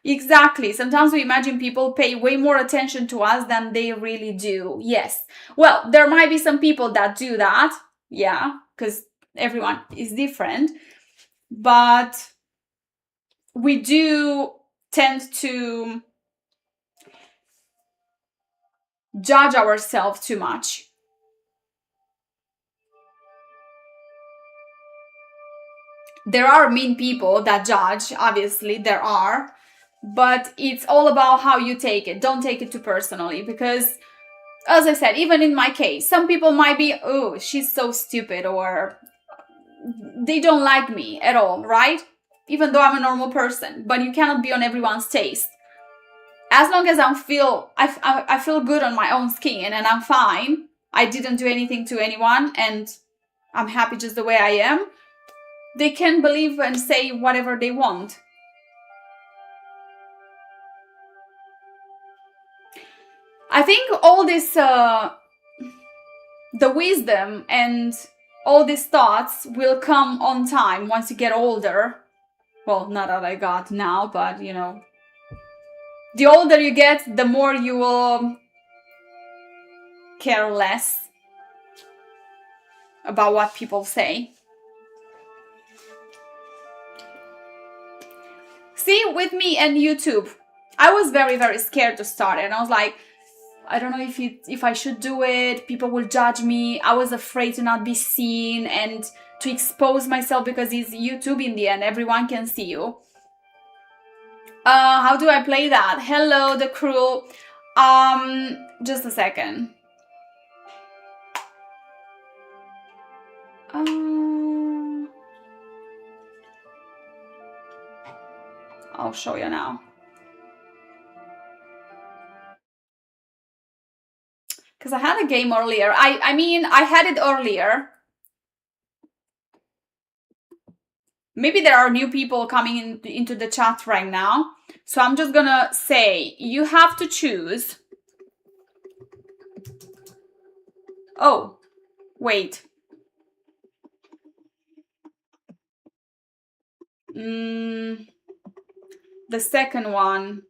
Exactly. Sometimes we imagine people pay way more attention to us than they really do. Yes. Well, there might be some people that do that. Yeah, because everyone is different. But we do tend to judge ourselves too much. There are mean people that judge, obviously, there are. But it's all about how you take it. Don't take it too personally, because, as I said, even in my case, some people might be, oh, she's so stupid, or they don't like me at all, right? Even though I'm a normal person, but you cannot be on everyone's taste. As long as I feel good on my own skin and I'm fine, I didn't do anything to anyone and I'm happy just the way I am, they can believe and say whatever they want. I think all this, the wisdom and all these thoughts will come on time once you get older. Well, not that I got now, but you know, the older you get, the more you will care less about what people say. See, with me and YouTube, I was very, very scared to start it. And I was like, I don't know if I should do it. People will judge me. I was afraid to not be seen and to expose myself, because it's YouTube in the end. Everyone can see you. How do I play that? Hello, the crew. Just a second. I'll show you now. Because I had a game earlier. I mean, I had it earlier. Maybe there are new people coming into the chat right now. So I'm just gonna say, you have to choose. Oh, wait. The second one.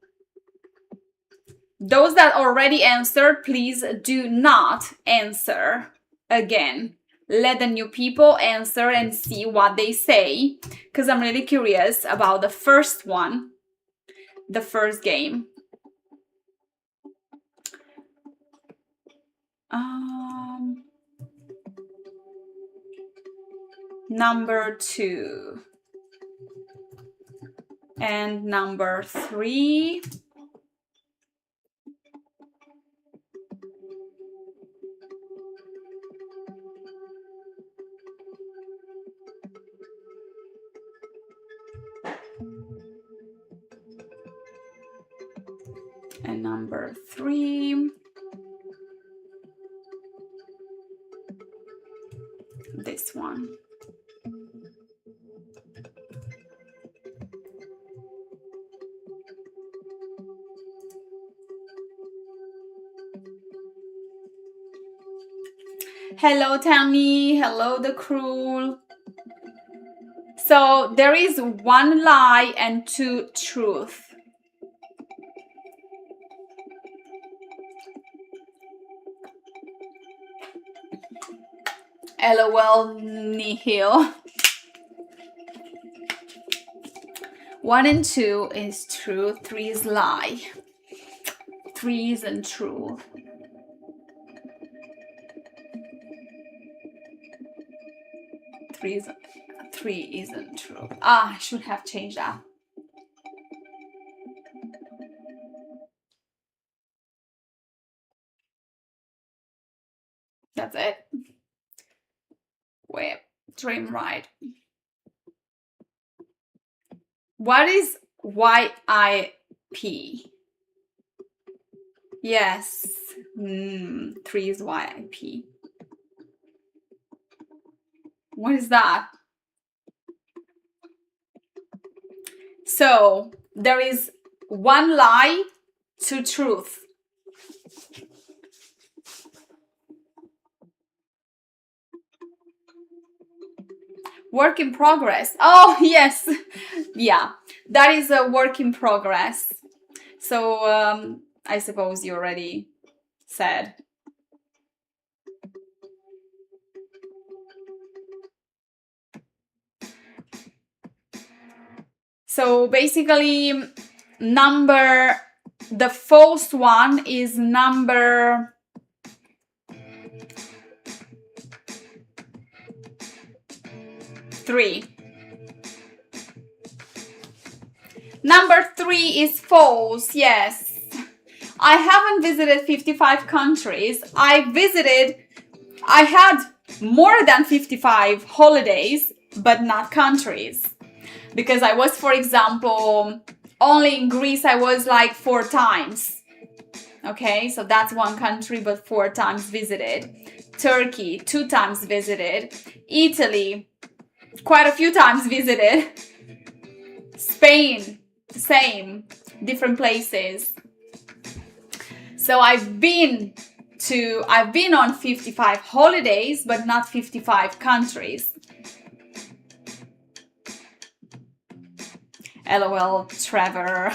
Those that already answered, please do not answer again. Let the new people answer and see what they say, because I'm really curious about the first one, the first game. Number 2 and number 3. And number 3. This one. Hello, Tammy. Hello, the crew. So there is 1 lie and 2 truth. LOL, nihil. 1 and 2 is truth, 3 is lie. 3 isn't true. 3 isn't true. I should have changed that. That's it. Wait, dream right. What is YIP? Yes. 3 is YIP. What is that? So there is 1 lie, 2 truth. Work in progress. Oh, yes. Yeah, that is a work in progress. So I suppose you already said. So basically, the false one is number 3. Number 3 is false, yes. I haven't visited 55 countries. I had more than 55 holidays, but not countries. Because I was, for example, only in Greece, I was like 4 times. Okay, so that's 1 country, but 4 times visited. Turkey, 2 times visited. Italy, quite a few times visited. Spain, the same, different places. So I've been on 55 holidays, but not 55 countries. LOL, Trevor.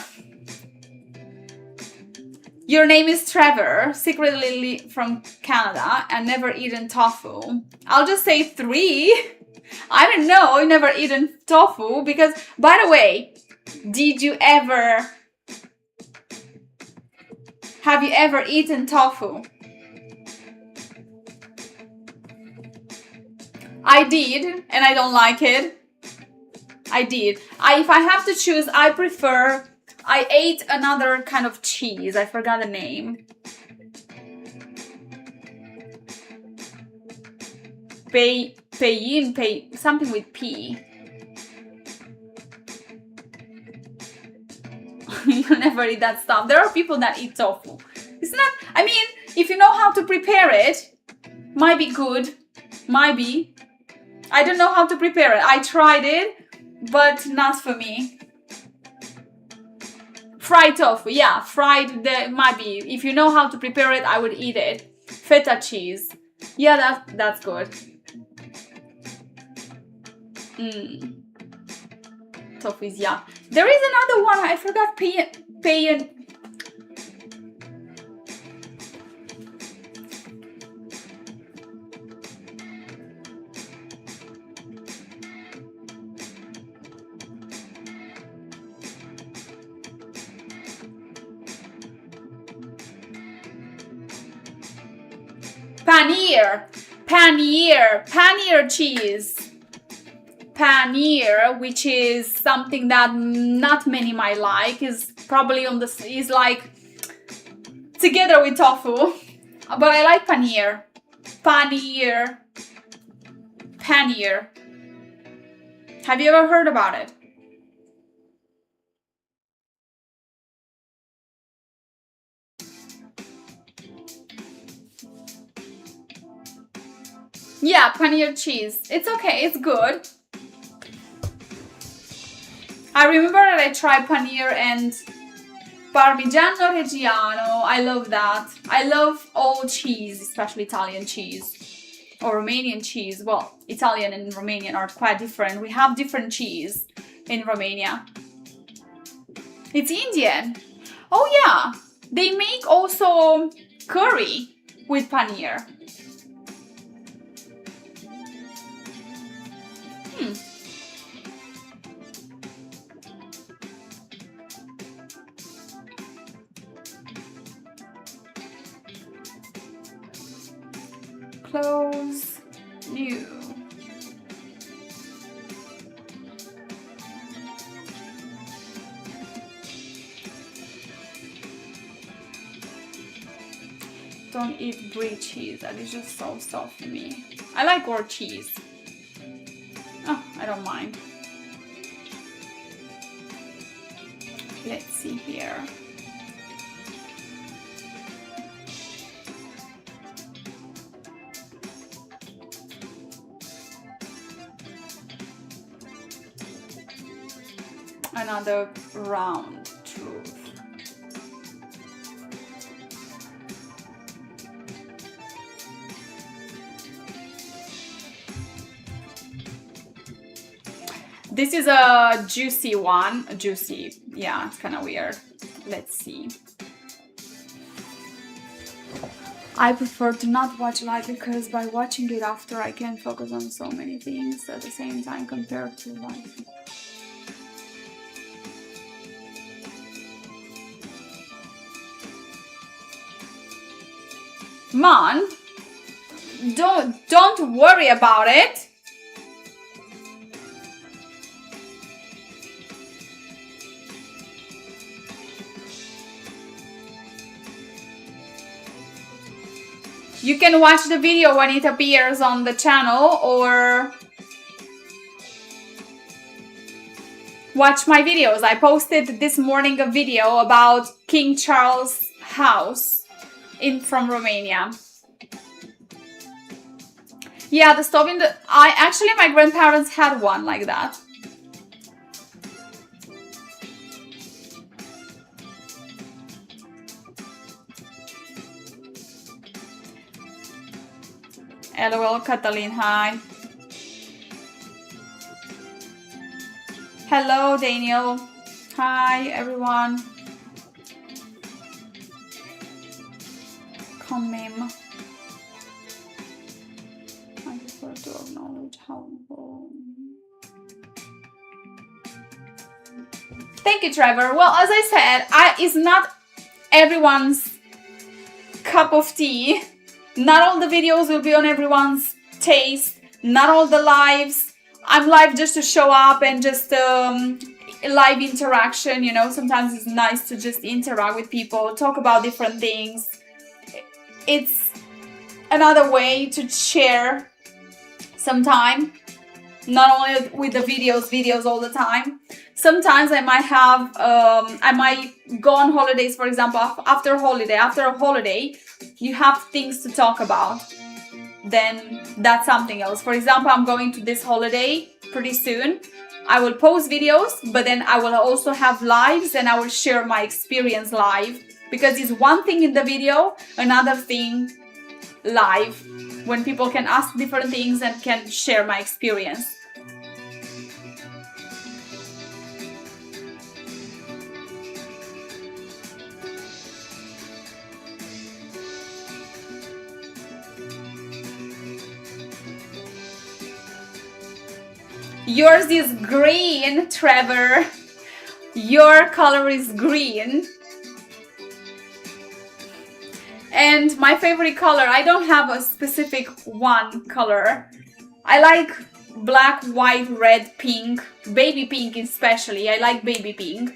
Your name is Trevor, secretly from Canada, and never eaten tofu. I'll just say 3. I don't know, I've never eaten tofu because, by the way, have you ever eaten tofu? I did, and I don't like it. I did. If I have to choose, I ate another kind of cheese. I forgot the name. Something with P. You never eat that stuff. There are people that eat tofu. It's not, I mean, if you know how to prepare it, might be good. Might be. I don't know how to prepare it. I tried it, but not for me. Fried tofu, yeah, might be. If you know how to prepare it, I would eat it. Feta cheese. Yeah, that's good. Tofu is yeah. There is another one. I forgot. Paneer cheese. Paneer, which is something that not many might like, is probably is like together with tofu, but I like paneer. Paneer. Have you ever heard about it? Yeah, paneer cheese. It's okay, it's good. I remember that I tried paneer and Parmigiano Reggiano. I love that. I love all cheese, especially Italian cheese or Romanian cheese. Well, Italian and Romanian are quite different. We have different cheese in Romania. It's Indian. Oh yeah, they make also curry with paneer. Close, new. Don't eat brie cheese, that is just so soft for me. I like goat cheese. Oh, I don't mind. Let's see here. Another round truth. This is a juicy one. Juicy. Yeah, it's kind of weird. Let's see. I prefer to not watch live because by watching it after I can focus on so many things at the same time compared to live. Man, don't worry about it. You can watch the video when it appears on the channel or watch my videos. I posted this morning a video about King Charles' house from Romania. Yeah, the stove in the... Actually, my grandparents had one like that. LOL, Katalin, hi. Hello, Daniel. Hi, everyone. Come in. I prefer to acknowledge how... Thank you, Trevor. Well, as I said, it's not everyone's cup of tea. Not all the videos will be on everyone's taste. Not all the lives. I'm live just to show up and just live interaction, you know. Sometimes it's nice to just interact with people, talk about different things. It's another way to share some time. Not only with the videos all the time. Sometimes I might have, I might go on holidays, for example, after a holiday, you have things to talk about. Then that's something else. For example, I'm going to this holiday pretty soon. I will post videos, but then I will also have lives and I will share my experience live. Because it's one thing in the video, another thing live. When people can ask different things and can share my experience. Yours is green, Trevor. Your color is green. And my favorite color, I don't have a specific one color. I like black, white, red, pink, baby pink especially. I like baby pink.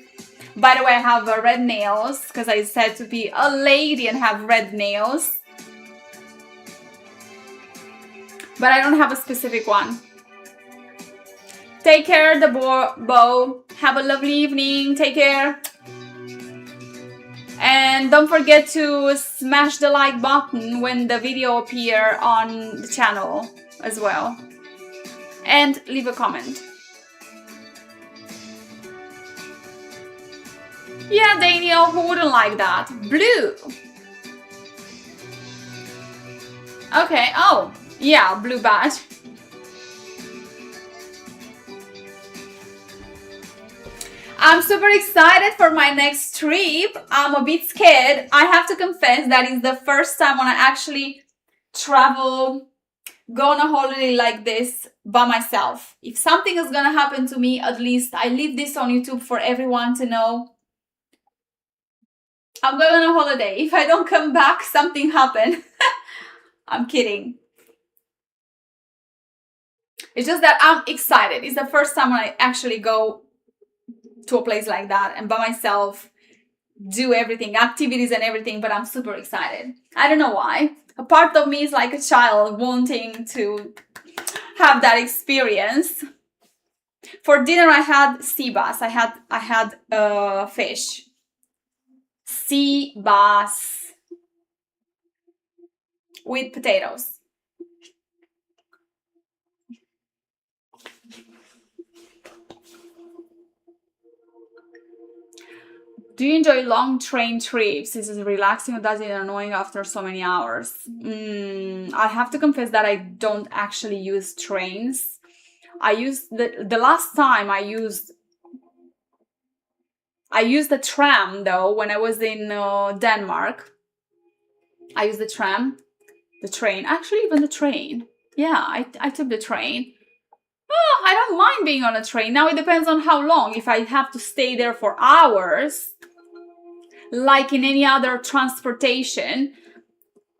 By the way, I have red nails because I said to be a lady and have red nails. But I don't have a specific one. Take care, the bow. Have a lovely evening. Take care. And don't forget to smash the like button when the video appears on the channel as well. And leave a comment. Yeah, Daniel, who wouldn't like that? Blue. Okay, oh, yeah, blue badge. I'm super excited for my next trip. I'm a bit scared. I have to confess that it's the first time when I actually travel, go on a holiday like this by myself. If something is gonna happen to me, at least I leave this on YouTube for everyone to know. I'm going on a holiday. If I don't come back, something happened. I'm kidding. It's just that I'm excited. It's the first time when I actually go to a place like that and by myself, do everything, activities and everything, but I'm super excited. I don't know why. A part of me is like a child wanting to have that experience. For dinner, I had sea bass. I had fish. Sea bass with potatoes. Do you enjoy long train trips? Is it relaxing or does it annoying after so many hours? I have to confess that I don't actually use trains. I used the last time I used the tram though when I was in Denmark. I used the train, actually even the train. Yeah, I took the train. Oh, I don't mind being on a train. Now it depends on how long. If I have to stay there for hours, like in any other transportation,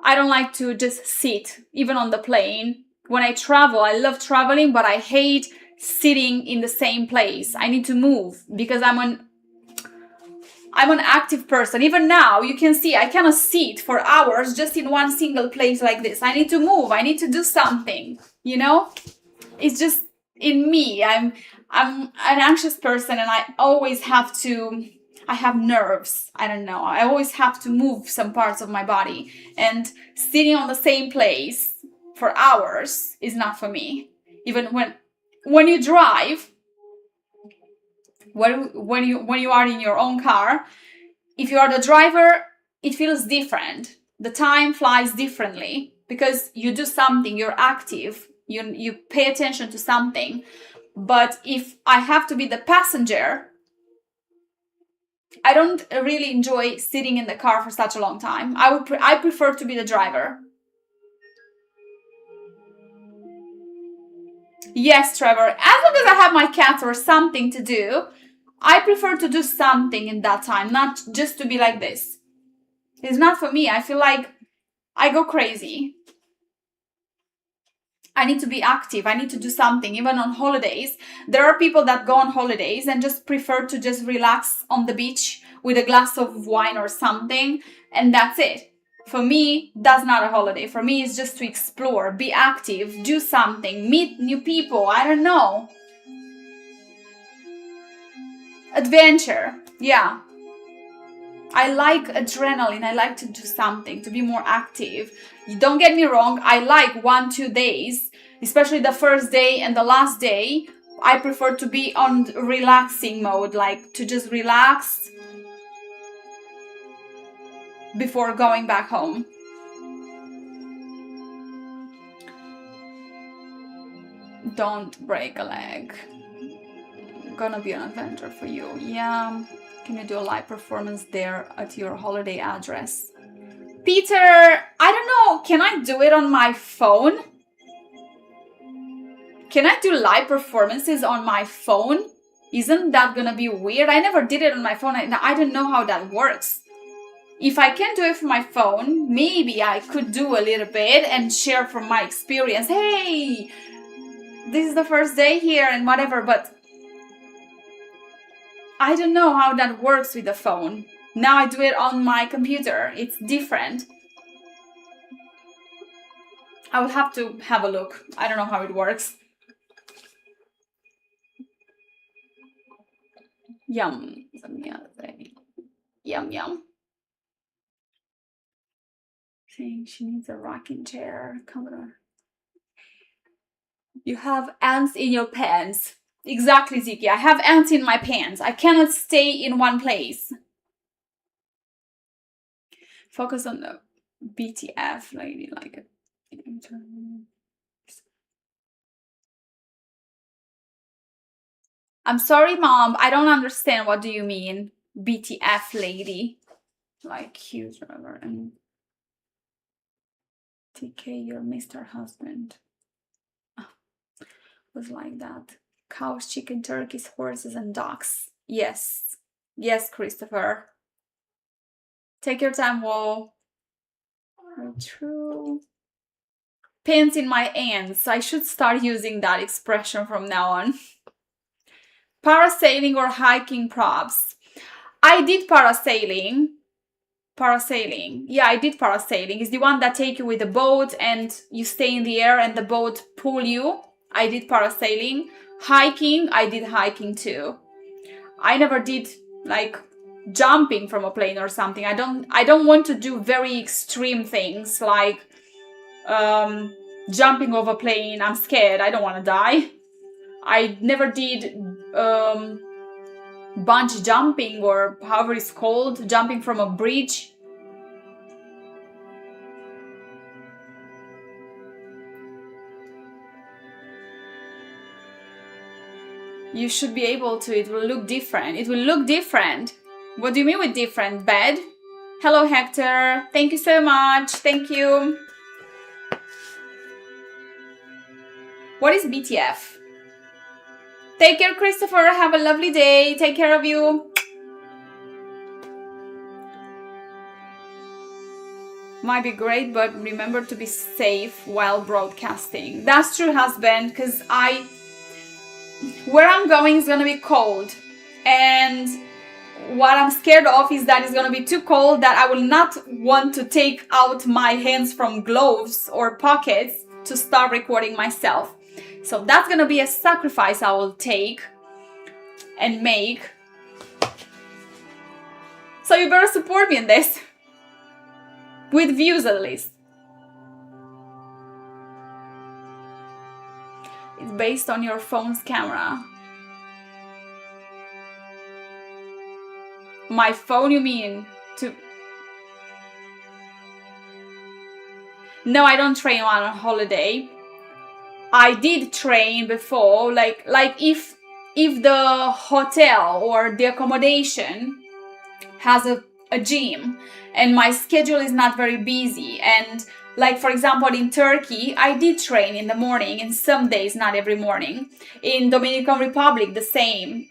I don't like to just sit, even on the plane. When I travel, I love traveling, but I hate sitting in the same place. I need to move because I'm an active person. Even now, you can see I cannot sit for hours just in one single place like this. I need to move. I need to do something, you know? It's just in me. I'm an anxious person and I always have to, I have nerves. I don't know. I always have to move some parts of my body, and sitting on the same place for hours is not for me. Even when you drive, when you are in your own car, if you are the driver, it feels different. The time flies differently because you do something, you're active, you pay attention to something. But if I have to be the passenger, I don't really enjoy sitting in the car for such a long time. I prefer to be the driver. Yes, Trevor, as long as I have my cats or something to do, I prefer to do something in that time, not just to be like this. It's not for me. I feel like I go crazy. I need to be active. I need to do something. Even on holidays, there are people that go on holidays and just prefer to just relax on the beach with a glass of wine or something, and that's it. For me, that's not a holiday. For me, it's just to explore, be active, do something, meet new people. I don't know. Adventure. Yeah. I like adrenaline. I like to do something, to be more active. Don't get me wrong. I like 1-2 days, especially the first day and the last day. I prefer to be on relaxing mode, like to just relax before going back home. Don't break a leg. Gonna be an adventure for you. Yeah. Can you do a live performance there at your holiday address? Peter, I don't know. Can I do it on my phone? Can I do live performances on my phone? Isn't that gonna be weird? I never did it on my phone. I don't know how that works. If I can do it from my phone, maybe I could do a little bit and share from my experience. Hey, this is the first day here and whatever, but I don't know how that works with the phone. Now I do it on my computer. It's different. I will have to have a look. I don't know how it works. Yum. Yum, yum. Saying she needs a rocking chair. Come on. You have ants in your pants. Exactly, Ziki. I have ants in my pants. I cannot stay in one place. Focus on the BTF lady, like it. I'm sorry, Mom. I don't understand. What do you mean, BTF lady? Like huge, whatever. And TK, your Mr. Husband. Oh, was like that. Cows, chicken, turkeys, horses, and ducks. Yes. Yes, Christopher. Take your time, Whoa. True. Pins in my ants. I should start using that expression from now on. Parasailing or hiking props. I did parasailing. Yeah, I did parasailing. It's the one that take you with a boat and you stay in the air and the boat pull you. I did parasailing. Hiking, I did hiking too. I never did like jumping from a plane or something. I don't want to do very extreme things like jumping over a plane. I'm scared. I don't want to die. I never did bungee jumping or however it's called, jumping from a bridge. You should be able to. It will look different. It will look different. What do you mean with different? Bad? Hello, Hector. Thank you so much. Thank you. What is BTF? Take care, Christopher. Have a lovely day. Take care of you. Might be great, but remember to be safe while broadcasting. That's true, husband, because where I'm going is gonna be cold. And what I'm scared of is that it's gonna be too cold that I will not want to take out my hands from gloves or pockets to start recording myself. So that's gonna be a sacrifice I will take and make. So you better support me in this. With views at least. It's based on your phone's camera. My phone, you mean? No, I don't train while on holiday. I did train before, like if the hotel or the accommodation has a gym and my schedule is not very busy, and like for example in Turkey I did train in the morning, and some days, not every morning. In Dominican Republic the same.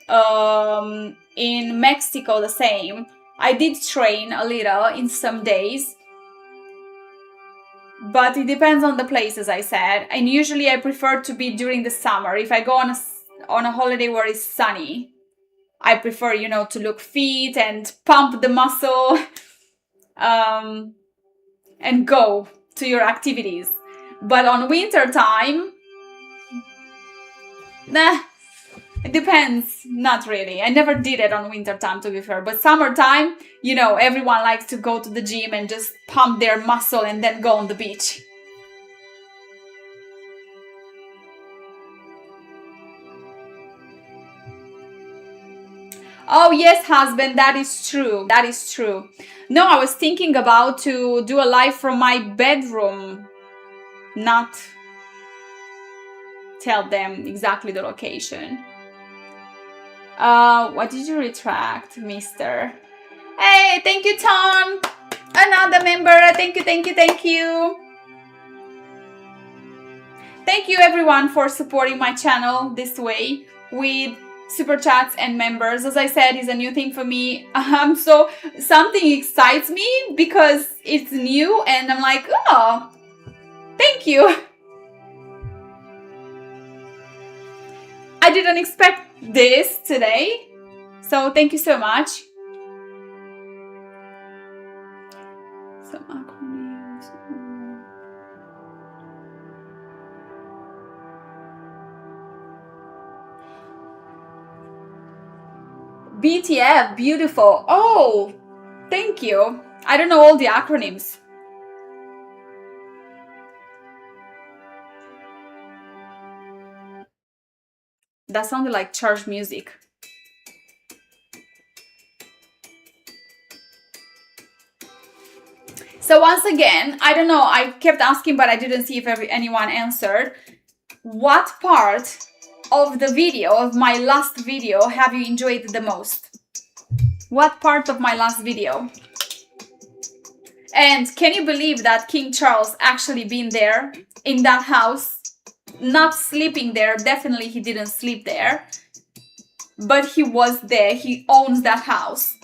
In Mexico the same. I did train a little in some days. But it depends on the place, as I said. And usually I prefer to be during the summer. If I go on a holiday where it's sunny, I prefer, to look fit and pump the muscle and go to your activities. But on winter time, nah, it depends. Not really. I never did it on winter time, to be fair. But summertime, everyone likes to go to the gym and just pump their muscle and then go on the beach. Oh yes, husband, that is true. That is true. No, I was thinking about to do a live from my bedroom. Not tell them exactly the location. What did you retract, mister? Hey, thank you, Tom. Another member. Thank you, thank you, thank you. Thank you everyone for supporting my channel this way with super chats and members. As I said, it's a new thing for me. So something excites me because it's new and I'm like, oh, thank you. I didn't expect this today. So thank you so much. Some acronyms. BTF, beautiful. Oh, thank you. I don't know all the acronyms. That sounded like church music. So once again, I don't know, I kept asking, but I didn't see if anyone answered. What part of the video, of my last video, have you enjoyed the most? What part of my last video? And can you believe that King Charles actually been there in that house? Not sleeping there, definitely he didn't sleep there. But he was there, he owns that house.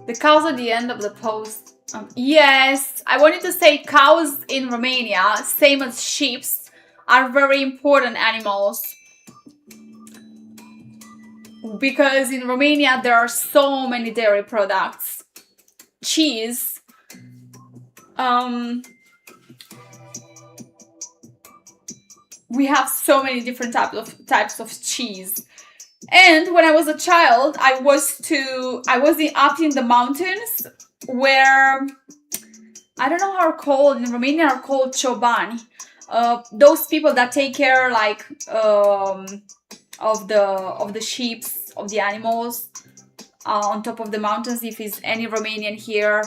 The cows at the end of the post. Yes, I wanted to say cows in Romania, same as sheep, are very important animals. Because in Romania there are so many dairy products. Cheese. We have so many different types of cheese. And when I was a child, I was up in the mountains where, I don't know how they're called, in Romania are called ciobani. Those people that take care like of the sheep, of the animals on top of the mountains. If it's any Romanian here,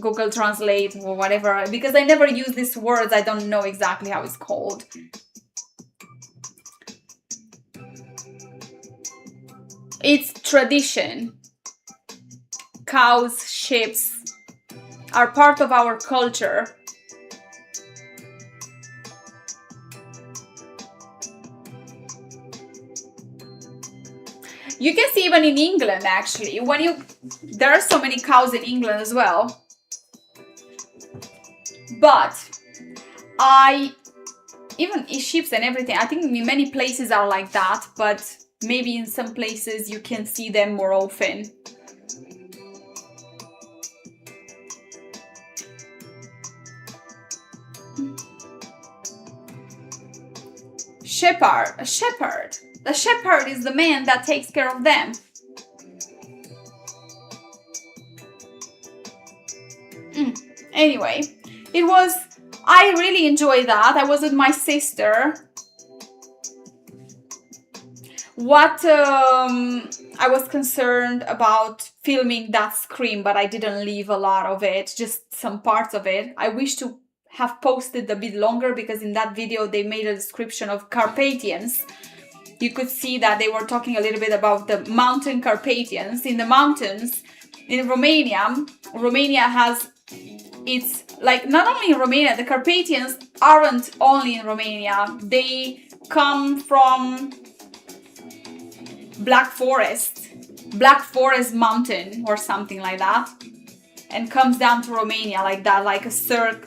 Google Translate or whatever, because I never use these words, I don't know exactly how it's called. It's tradition. Cows, sheep are part of our culture. You can see even in England, actually, there are so many cows in England as well. But even sheep and everything, I think in many places are like that, but maybe in some places you can see them more often. Shepherd, a shepherd. The shepherd is the man that takes care of them. Anyway, I really enjoyed that. I was with my sister. I was concerned about filming that scream, but I didn't leave a lot of it, just some parts of it. I wish to have posted a bit longer because in that video they made a description of Carpathians. You could see that they were talking a little bit about the mountain Carpathians. In the mountains, in Romania has, it's like not only in Romania, the Carpathians aren't only in Romania. They come from Black Forest mountain or something like that, and comes down to Romania like that, like a circle,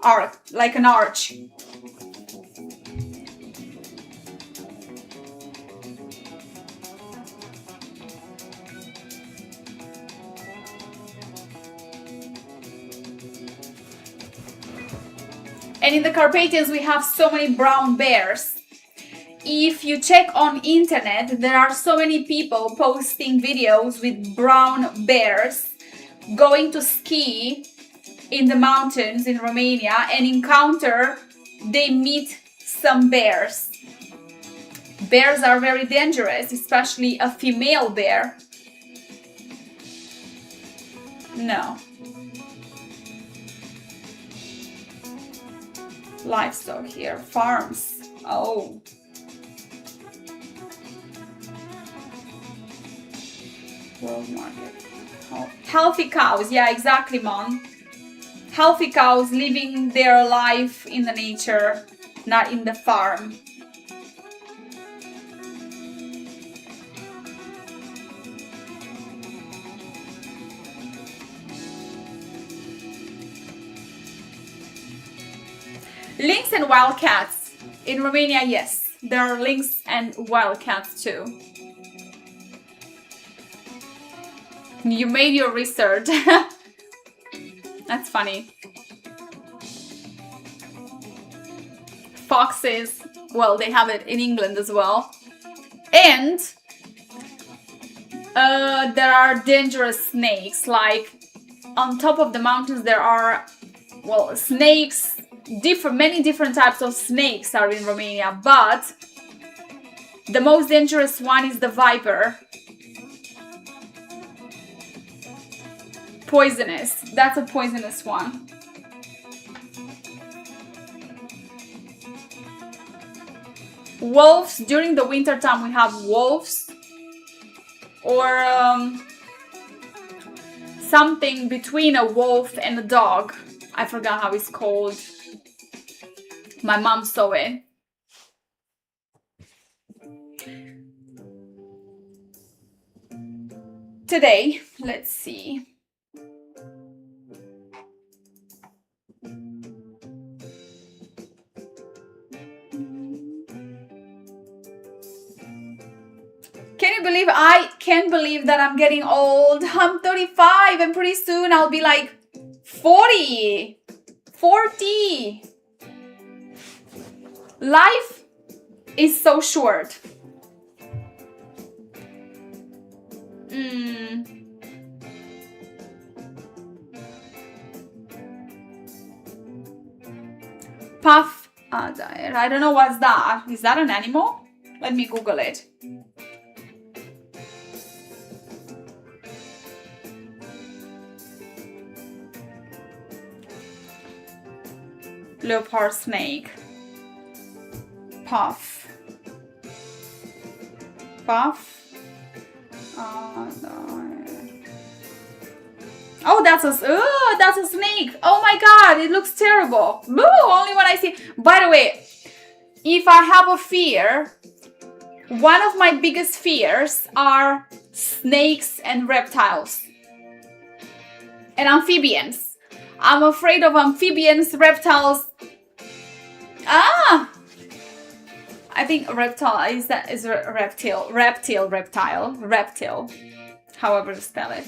arc, like an arch. And in the Carpathians we have so many brown bears. if you check on internet, there are so many people posting videos with brown bears going to ski in the mountains in Romania and they meet some bears. Bears are very dangerous, especially a female bear. No. Livestock here, farms. Oh. World market. Oh. Healthy cows, yeah, exactly, Mom. Healthy cows living their life in the nature, not in the farm. Lynx and wildcats. In Romania, yes, there are lynx and wildcats too. You made your research. That's funny. Foxes, well, they have it in England as well. And there are dangerous snakes. Like on top of the mountains, there are, well, snakes. Many different types of snakes are in Romania, but the most dangerous one is the viper. Poisonous. That's a poisonous one. Wolves. During the winter time, we have wolves, or something between a wolf and a dog. I forgot how it's called. My mom saw it. Today, let's see. I can't believe that I'm getting old. I'm 35 and pretty soon I'll be like 40. Life is so short. Puff. I don't know what's that. Is that an animal? Let me Google it. Leopard snake. Puff. Oh, that's a snake. Oh my god, it looks terrible. Boo, only when I see. By the way, if I have a fear, one of my biggest fears are snakes and reptiles. And amphibians. I'm afraid of amphibians, reptiles. I think reptile is a reptile, however you spell it.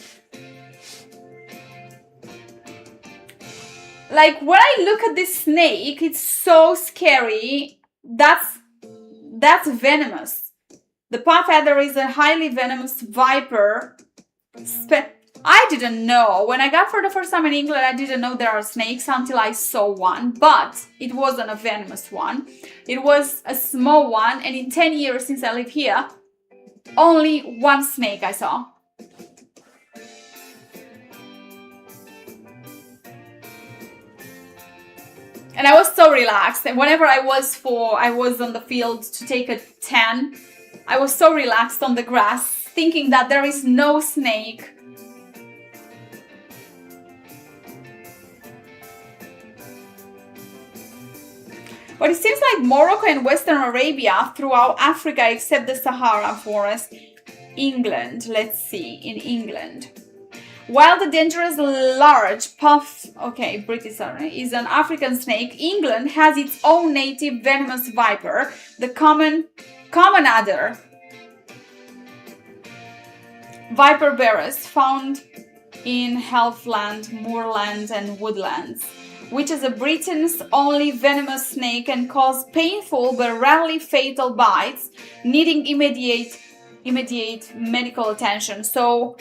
Like when I look at this snake, it's so scary. That's venomous. The puff adder is a highly venomous viper. I didn't know. When I got for the first time in England, I didn't know there are snakes until I saw one. But it wasn't a venomous one. It was a small one. And in 10 years since I live here, only one snake I saw. And I was so relaxed. And whenever I was on the field to take a tan, I was so relaxed on the grass, thinking that there is no snake. But it seems like Morocco and Western Arabia, throughout Africa except the Sahara forest. England, let's see, in England. While the dangerous large puff, British is an African snake, England has its own native venomous viper, the common adder. Viperberus, found in heathland, moorlands and woodlands. which is a Britain's only venomous snake, can cause painful but rarely fatal bites, needing immediate medical attention. So,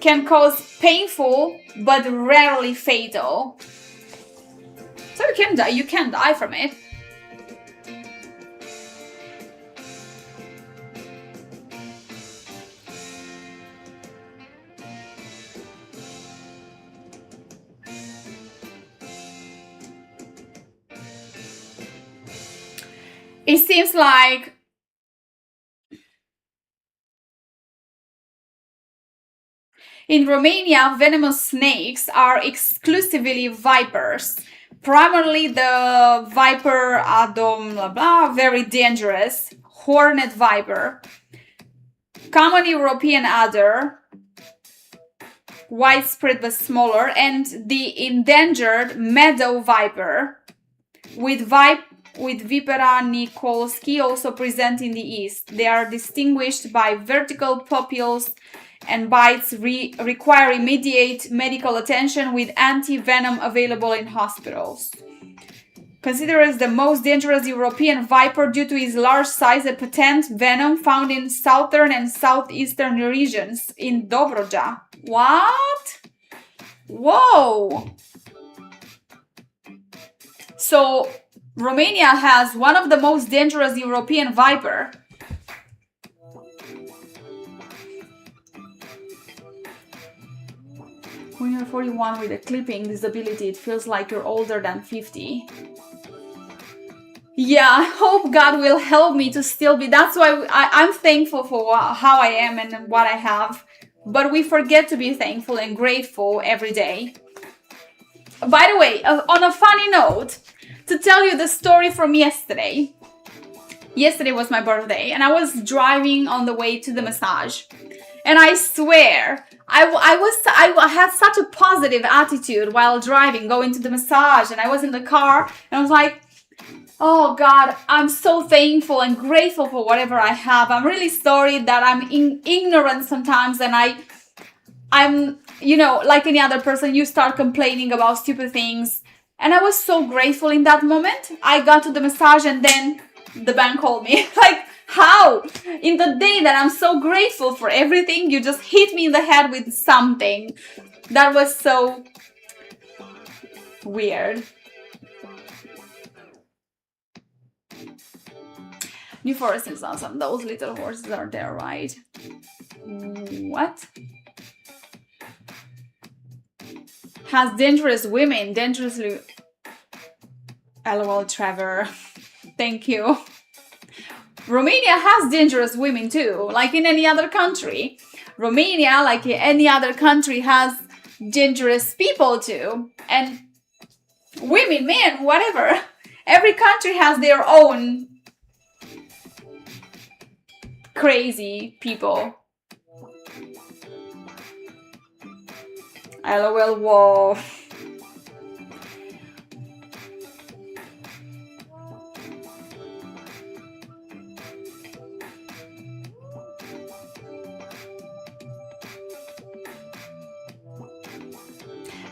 can cause painful but rarely fatal. So you can die from it. It seems like in Romania, venomous snakes are exclusively vipers. Primarily the viper adom, blah blah, very dangerous, hornet viper, common European adder, widespread but smaller, and the endangered meadow viper, with Vipera nikolski also present in the east. They are distinguished by vertical pupils and bites require immediate medical attention with anti-venom available in hospitals. Considered as the most dangerous European viper due to its large size and potent venom found in southern and southeastern regions in Dobroja. What? Whoa! So, Romania has one of the most dangerous European viper. When you're 41 with a clipping disability, it feels like you're older than 50. Yeah, I hope God will help me to still be. That's why I'm thankful for how I am and what I have. But we forget to be thankful and grateful every day. By the way, on a funny note, to tell you the story from yesterday. Yesterday was my birthday and I was driving on the way to the massage. And I swear, I had such a positive attitude while driving, going to the massage, and I was in the car, and I was like, oh God, I'm so thankful and grateful for whatever I have. I'm really sorry that I'm ignorant sometimes, and I'm, you know, like any other person, you start complaining about stupid things. And I was so grateful in that moment. I got to the massage and then the bank called me. Like, how? In the day that I'm so grateful for everything, you just hit me in the head with something. That was so weird. New Forest is awesome. Those little horses are there, right? What? Has dangerous women, dangerously... LOL, Trevor. Thank you. Romania has dangerous women too, like in any other country. Romania, like any other country, has dangerous people too. And women, men, whatever. Every country has their own crazy people. LOL, whoa.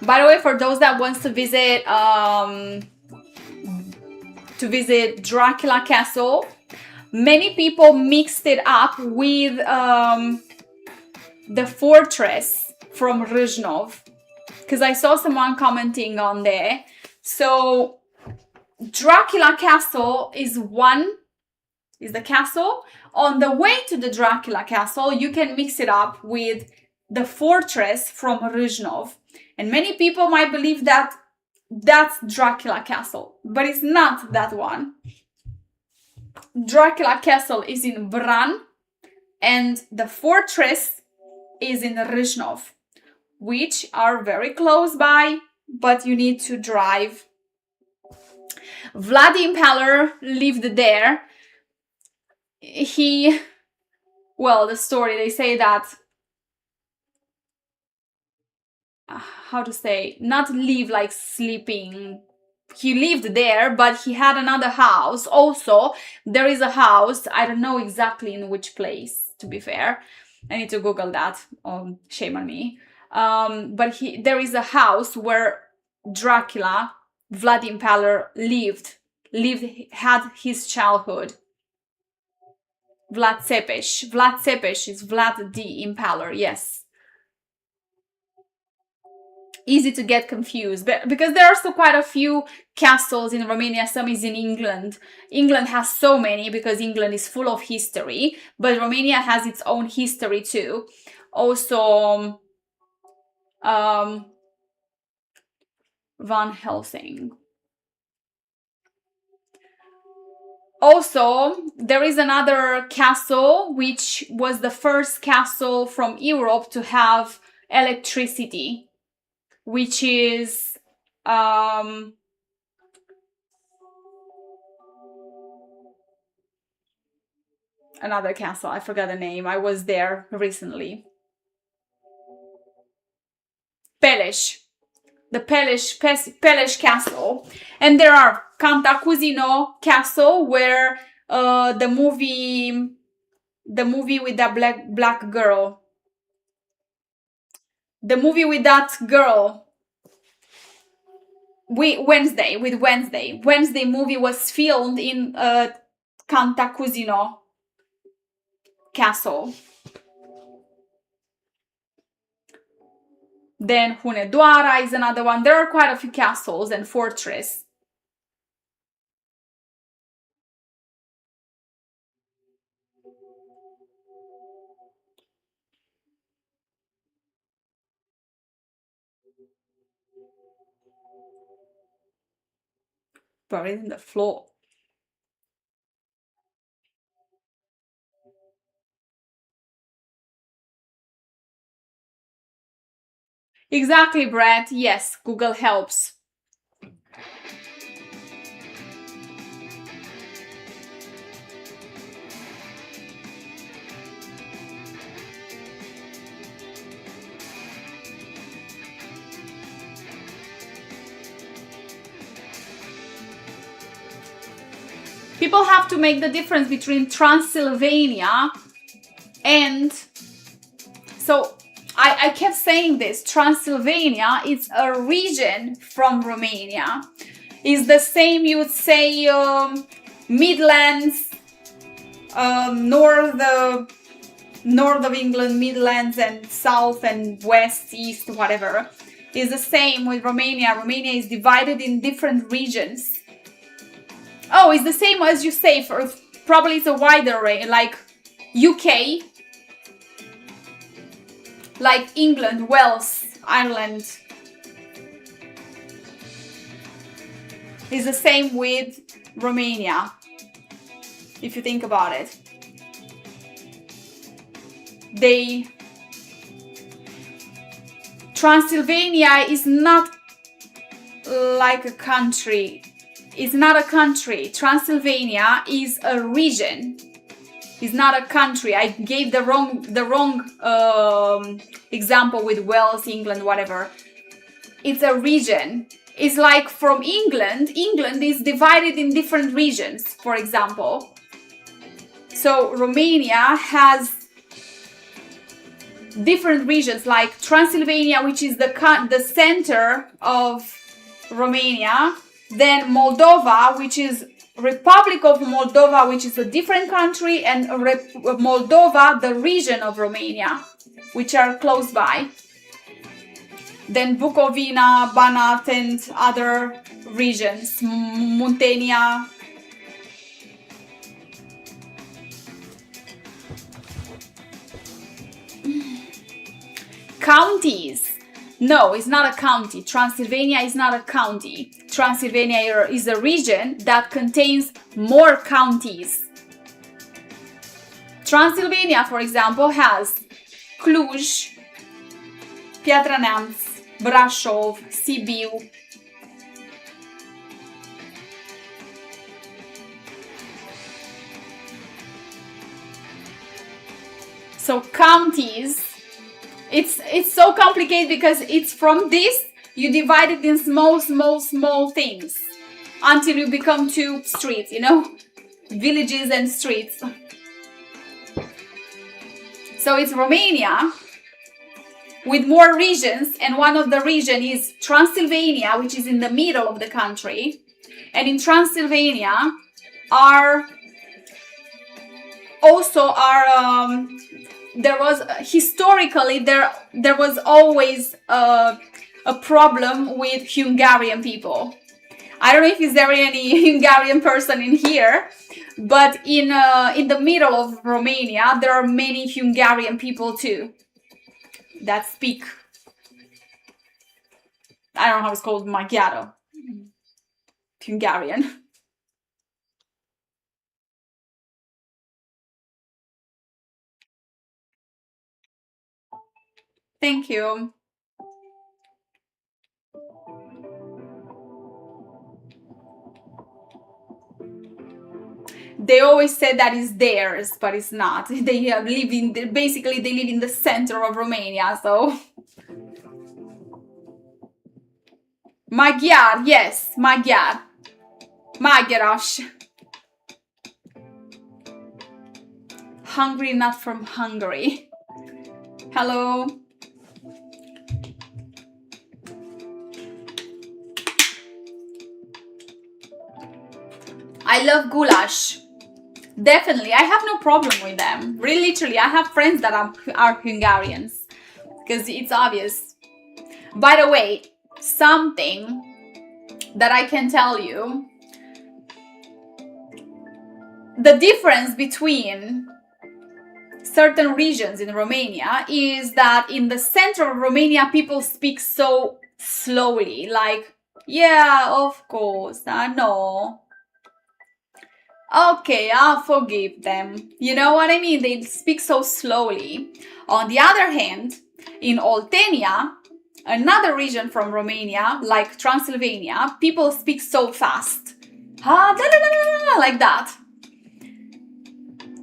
By the way, for those that wants to visit Dracula Castle, many people mixed it up with the fortress from Râșnov, because I saw someone commenting on there. So Dracula Castle is the castle. On the way to the Dracula Castle, you can mix it up with the fortress from Râșnov. And many people might believe that that's Dracula Castle, but it's not that one. Dracula Castle is in Bran, and the fortress is in Râșnov, which are very close by, but you need to drive. Vlad the Impaler lived there. The story, they say that, how to say, not live like sleeping. He lived there, but he had another house. Also, there is a house, I don't know exactly in which place, to be fair. I need to Google that. Shame on me. But there is a house where Dracula, Vlad the Impaler, had his childhood. Vlad Țepeș is Vlad the Impaler, yes. Easy to get confused, but because there are still quite a few castles in Romania, some is in England. England has so many because England is full of history, but Romania has its own history too. Also, Van Helsing. Also, there is another castle which was the first castle from Europe to have electricity, which is another castle. I forgot the name. I was there recently. Peleș. The Peleș Castle. And there are Cantacuzino Castle, where the movie with that black girl, the movie with that girl, Wednesday movie was filmed in Cantacuzino Castle. Then Hunedoara is another one. There are quite a few castles and fortresses. Buried in the floor. Exactly, Brett. Yes, Google helps. People have to make the difference between Transylvania and... So, I kept saying this. Transylvania is a region from Romania. It's the same, you would say, Midlands, north of England, Midlands, and south and west, east, whatever. It's the same with Romania. Romania is divided in different regions. Oh, it's the same as you say, for probably it's a wider range, like UK, like England, Wales, Ireland. It's the same with Romania, if you think about it. Transylvania is not like a country. It's not a country. Transylvania is a region. It's not a country. I gave the wrong example with Wales, England, whatever. It's a region. It's like from England. England is divided in different regions, for example. So Romania has different regions, like Transylvania, which is the center of Romania. Then Moldova, which is Republic of Moldova, which is a different country, and Moldova, the region of Romania, which are close by. Then Bukovina, Banat, and other regions, Muntenia. Counties. No, it's not a county. Transylvania is not a county. Transylvania is a region that contains more counties. Transylvania, for example, has Cluj, Piatra Neamț, Brașov, Sibiu. So counties, it's so complicated because it's from this, you divide it in small things until you become two streets, you know, villages and streets. So it's Romania, with more regions, and one of the region is Transylvania, which is in the middle of the country. And in Transylvania are there was historically there was always a problem with Hungarian people. I don't know if is there any Hungarian person in here, but in the middle of Romania there are many Hungarian people too that speak, I don't know how it's called, Magyar, Hungarian. Thank you. They always said that is theirs, but it's not. They live in basically they live in the center of Romania, so. Magyar, yes, Magyar. Magyaros. Hungry, not from Hungary. Hello. I love goulash. Definitely, I have no problem with them. Really, literally, I have friends that are Hungarians because it's obvious. By the way, something that I can tell you, the difference between certain regions in Romania is that in the center of Romania, people speak so slowly, like, yeah, of course, I know. Okay, I'll forgive them. You know what I mean? They speak so slowly. On the other hand, in Oltenia, another region from Romania, like Transylvania, people speak so fast. Like that.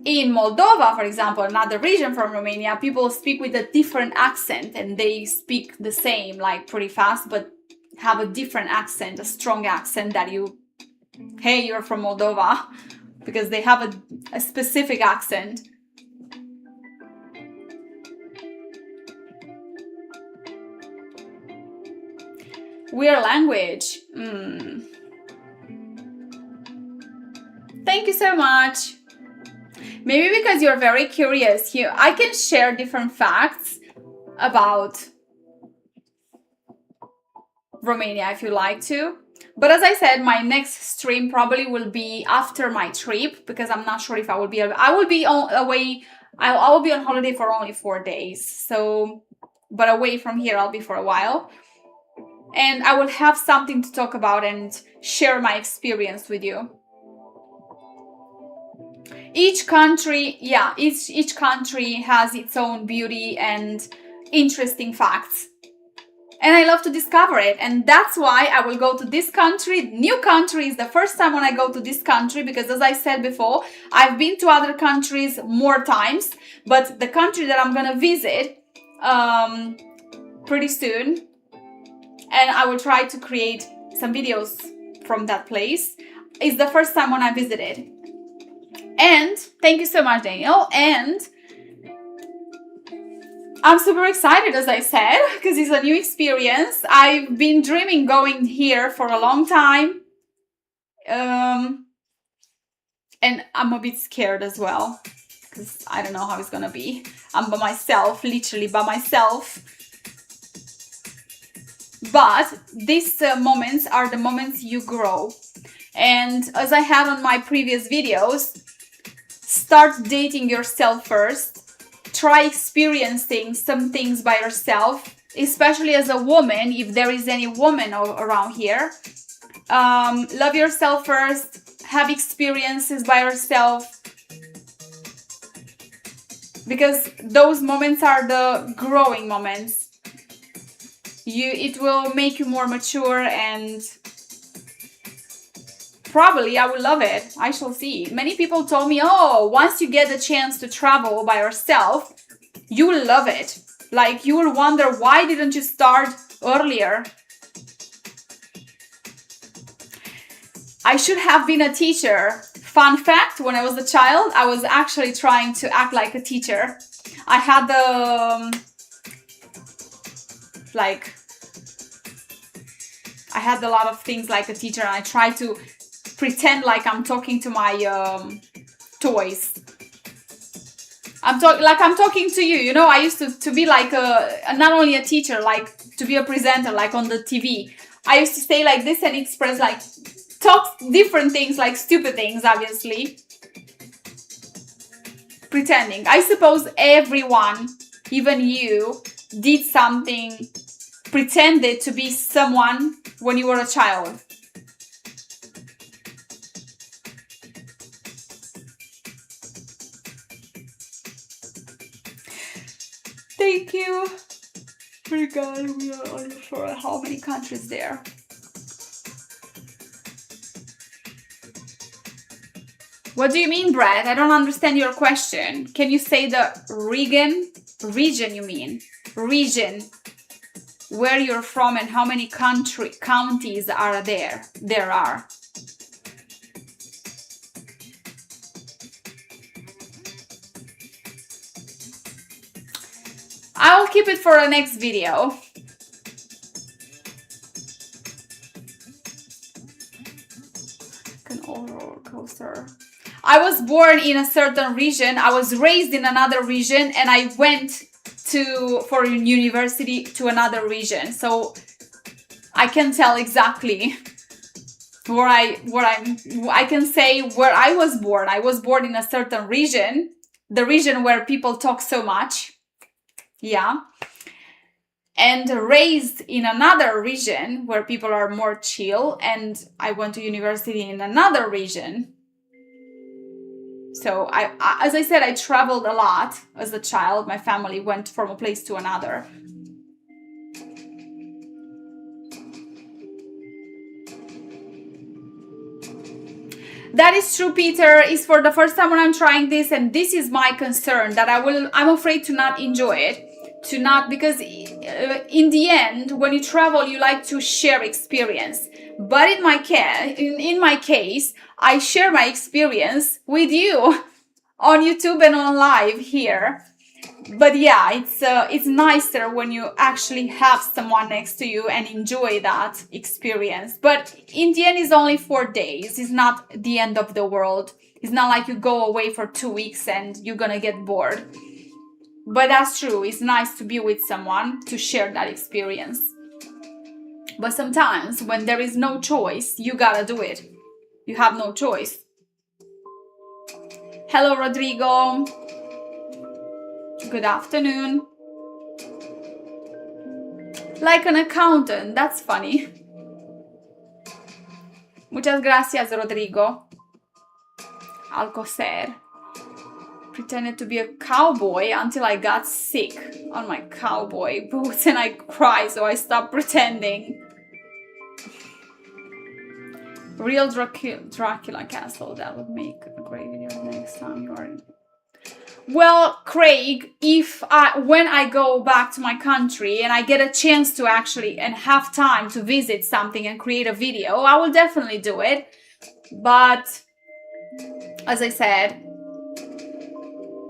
In Moldova, for example, another region from Romania, people speak with a different accent and they speak the same, like pretty fast, but have a different accent, a strong accent that you, hey, you're from Moldova, because they have a specific accent. Weird language. Thank you so much. Maybe because you're very curious here, I can share different facts about Romania if you like to. But as I said, my next stream probably will be after my trip because I'm not sure if I will be. I will be away. I will be on holiday for only 4 days. So, but away from here, I'll be for a while, and I will have something to talk about and share my experience with you. Each country, yeah, each country has its own beauty and interesting facts. And I love to discover it. And that's why I will go to this country. New country is the first time when I go to this country because, as I said before, I've been to other countries more times. But the country that I'm going to visit pretty soon, and I will try to create some videos from that place, is the first time when I visited. And thank you so much, Daniel. And I'm super excited, as I said, because it's a new experience. I've been dreaming going here for a long time. And I'm a bit scared as well, because I don't know how it's gonna be. I'm by myself, literally by myself. But these moments are the moments you grow. And as I have on my previous videos, start dating yourself first. Try experiencing some things by yourself, especially as a woman, if there is any woman around here. Love yourself first, have experiences by yourself, because those moments are the growing moments. It will make you more mature, and probably I will love it. I shall see. Many people told me, oh, once you get the chance to travel by yourself, you will love it. Like, you will wonder, why didn't you start earlier? I should have been a teacher. Fun fact, when I was a child, I was actually trying to act like a teacher. I had like, I had a lot of things like a teacher, and I tried to pretend like I'm talking to my toys. I'm talking to you, you know. I used to be like not only a teacher, like to be a presenter, like on the TV. I used to stay like this and express, like, talk different things, like stupid things, obviously. Pretending. I suppose everyone, even you, did something, pretended to be someone when you were a child. Thank you. Oh God, we are unsure how many countries there. What do you mean, Brad? I don't understand your question. Can you say the region you mean? Region. Where you're from and how many counties are there? There are. I'll keep it for the next video. An old roller coaster. I was born in a certain region. I was raised in another region, and I went for university to another region. So I can tell exactly where I can say where I was born. I was born in a certain region, the region where people talk so much. Yeah. And raised in another region where people are more chill, and I went to university in another region. So as I said, I traveled a lot as a child. My family went from a place to another. That is true, Peter. It's for the first time when I'm trying this, and this is my concern, that I'm afraid to not enjoy it. Because in the end, when you travel, you like to share experience. But in my case, I share my experience with you on YouTube and on live here. But yeah, it's nicer when you actually have someone next to you and enjoy that experience. But in the end, it's only 4 days. It's not the end of the world. It's not like you go away for 2 weeks and you're gonna get bored. But that's true. It's nice to be with someone to share that experience. But sometimes when there is no choice, you gotta do it. You have no choice. Hello, Rodrigo. Good afternoon. Like an accountant. That's funny. Muchas gracias, Rodrigo. Alcocer. Pretended to be a cowboy until I got sick on my cowboy boots and I cried, so I stopped pretending. Real Dracula Castle. That would make a great video next time you're in. Well, Craig, when I go back to my country and I get a chance to actually and have time to visit something and create a video, I will definitely do it. But as I said,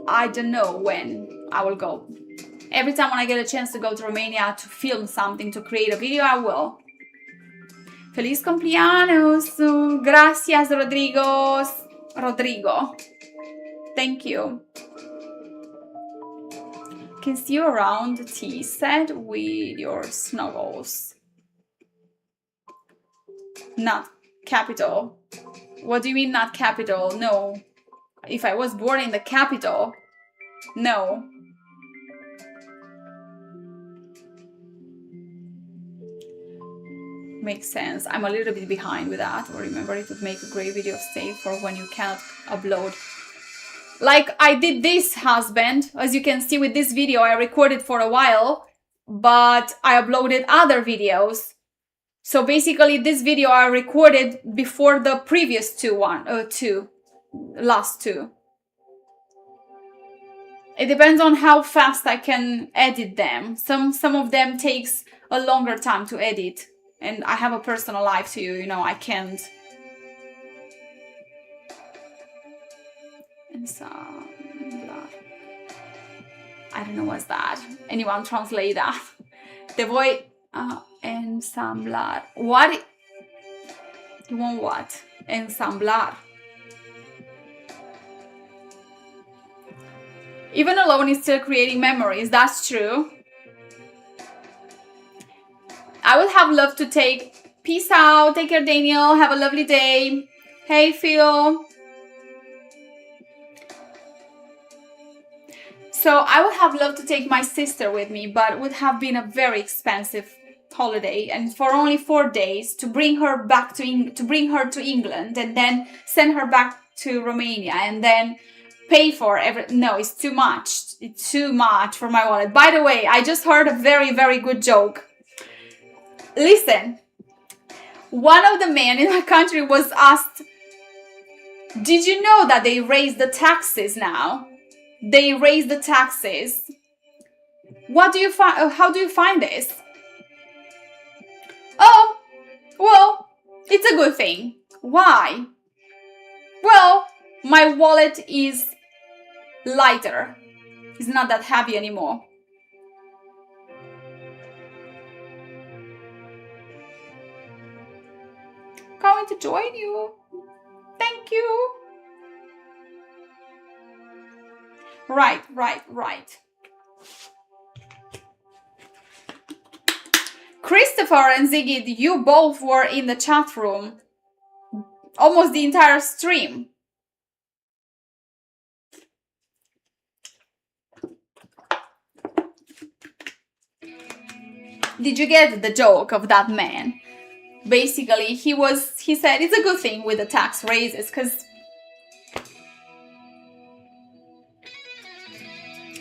I don't know when I will go. Every time when I get a chance to go to Romania to film something, to create a video, I will. Feliz cumpleaños. Gracias, Rodrigo. Thank you. Can see you around, T said, with your snuggles. Not capital. What do you mean not capital? No. If I was born in the capital, no. Makes sense. I'm a little bit behind with that. Or remember, it would make a great video save for when you cannot upload. Like I did this, husband. As you can see with this video, I recorded for a while, but I uploaded other videos. So basically this video I recorded before the previous last two. It depends on how fast I can edit them. Some of them takes a longer time to edit. And I have a personal life too, you know, I can't. And some blood. I don't know what's that. Anyone translate that? Te voy a ensamblar. What? You want what? Ensamblar. Even alone is still creating memories. That's true. I would have loved to take... Peace out. Take care, Daniel. Have a lovely day. Hey, Phil. So I would have loved to take my sister with me, but it would have been a very expensive holiday, and for only 4 days to bring her back to bring her to England and then send her back to Romania and then pay for no, it's too much. It's too much for my wallet. By the way, I just heard a very, very good joke. Listen, one of the men in our country was asked, did you know that they raised the taxes now? They raised the taxes. What do you find? How do you find this? Oh, well, it's a good thing. Why? Well, my wallet is lighter. It's not that heavy anymore. Going to join you. Thank you. Right. Christopher and Ziggy, you both were in the chat room. Almost the entire stream. Did you get the joke of that man? Basically, he said it's a good thing with the tax raises because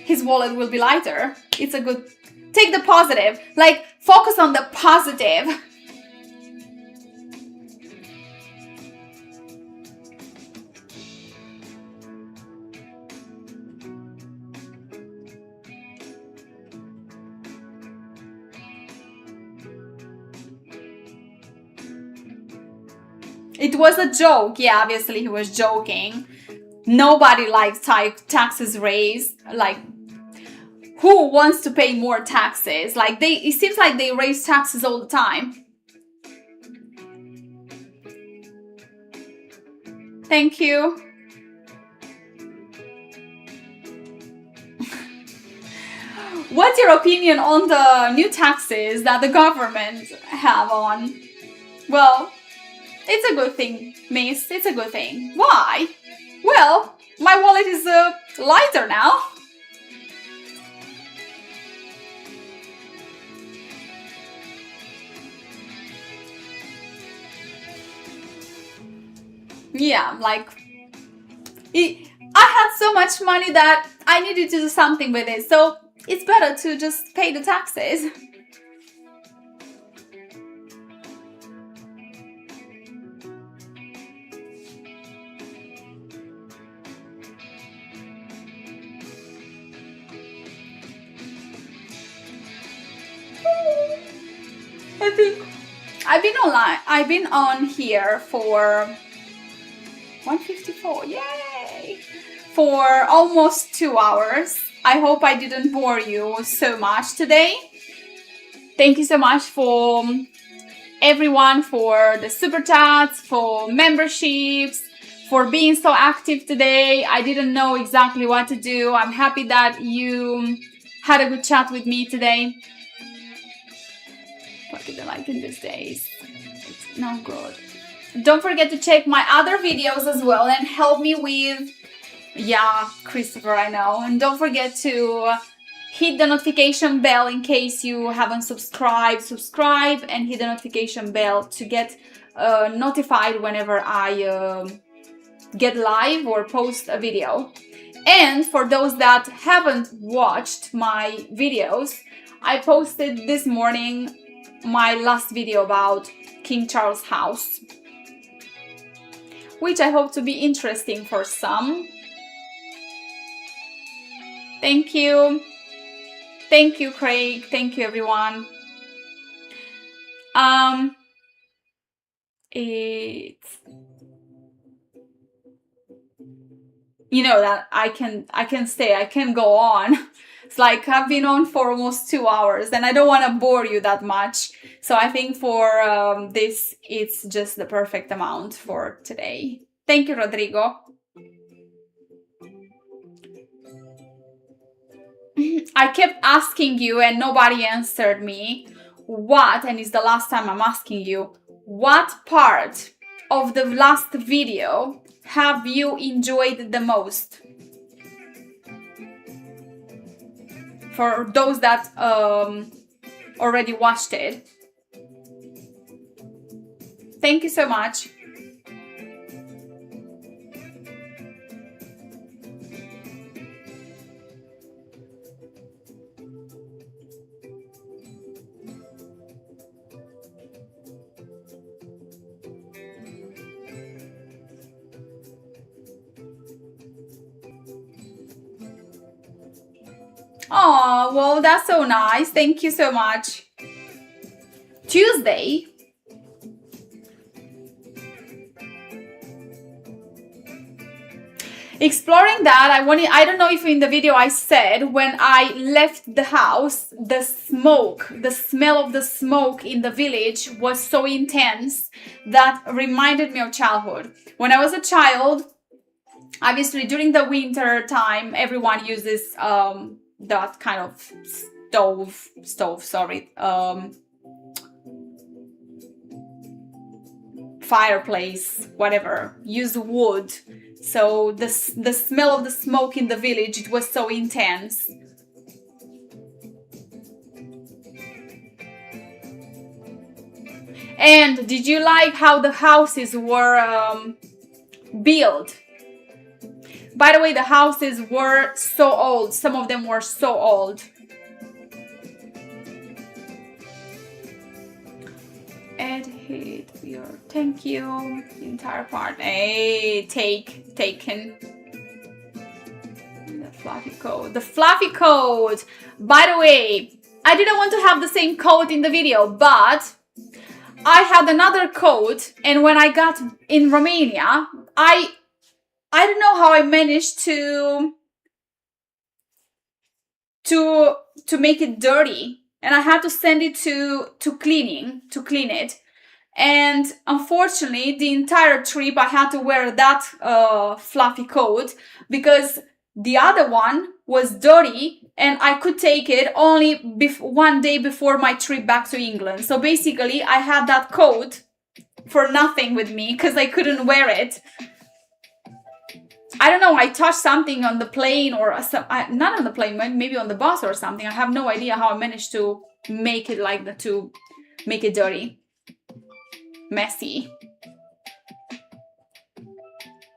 his wallet will be lighter. It's a good... Take the positive. Like, focus on the positive. It was a joke. Yeah, obviously he was joking. Nobody likes taxes raised. Like, who wants to pay more taxes? Like, it seems like they raise taxes all the time. Thank you. What's your opinion on the new taxes that the government have on? Well, it's a good thing, miss. It's a good thing. Why? Well, my wallet is lighter now. Yeah, like, I had so much money that I needed to do something with it, so it's better to just pay the taxes. I think I've been on here for 154, yay! For almost 2 hours. I hope I didn't bore you so much today. Thank you so much for everyone, for the super chats, for memberships, for being so active today. I didn't know exactly what to do. I'm happy that you had a good chat with me today. What did I like in these days? It's not good. Don't forget to check my other videos as well and help me with... Yeah, Christopher, I know. And don't forget to hit the notification bell in case you haven't subscribed. Subscribe and hit the notification bell to get notified whenever I get live or post a video. And for those that haven't watched my videos, I posted this morning my last video about King Charles' house, which I hope to be interesting for some. Thank you. Thank you, Craig. Thank you, everyone. It's... You know that I can stay, I can go on. It's like I've been on for almost 2 hours and I don't want to bore you that much. So I think for this, it's just the perfect amount for today. Thank you, Rodrigo. I kept asking you and nobody answered me what, and it's the last time I'm asking you, what part of the last video have you enjoyed the most? For those that already watched it. Thank you so much. Oh, well, that's so nice. Thank you so much. Tuesday. Exploring that, I don't know if in the video I said, when I left the house, the smell of the smoke in the village was so intense that reminded me of childhood. When I was a child, obviously during the winter time, everyone uses that kind of fireplace, whatever, use wood. So the smell of the smoke in the village, it was so intense. And did you like how the houses were built? By the way, the houses were so old. Some of them were so old. Ed hit your thank you. The entire part. Hey, taken. The fluffy coat. The fluffy coat. By the way, I didn't want to have the same coat in the video, but I had another coat, and when I got in Romania, I don't know how I managed to make it dirty, and I had to send it to clean it. And unfortunately, the entire trip I had to wear that fluffy coat because the other one was dirty and I could take it only one day before my trip back to England. So basically, I had that coat for nothing with me because I couldn't wear it. I don't know, I touched something on the plane or not on the plane, maybe on the bus or something. I have no idea how I managed to make it like that, to make it dirty. Messy.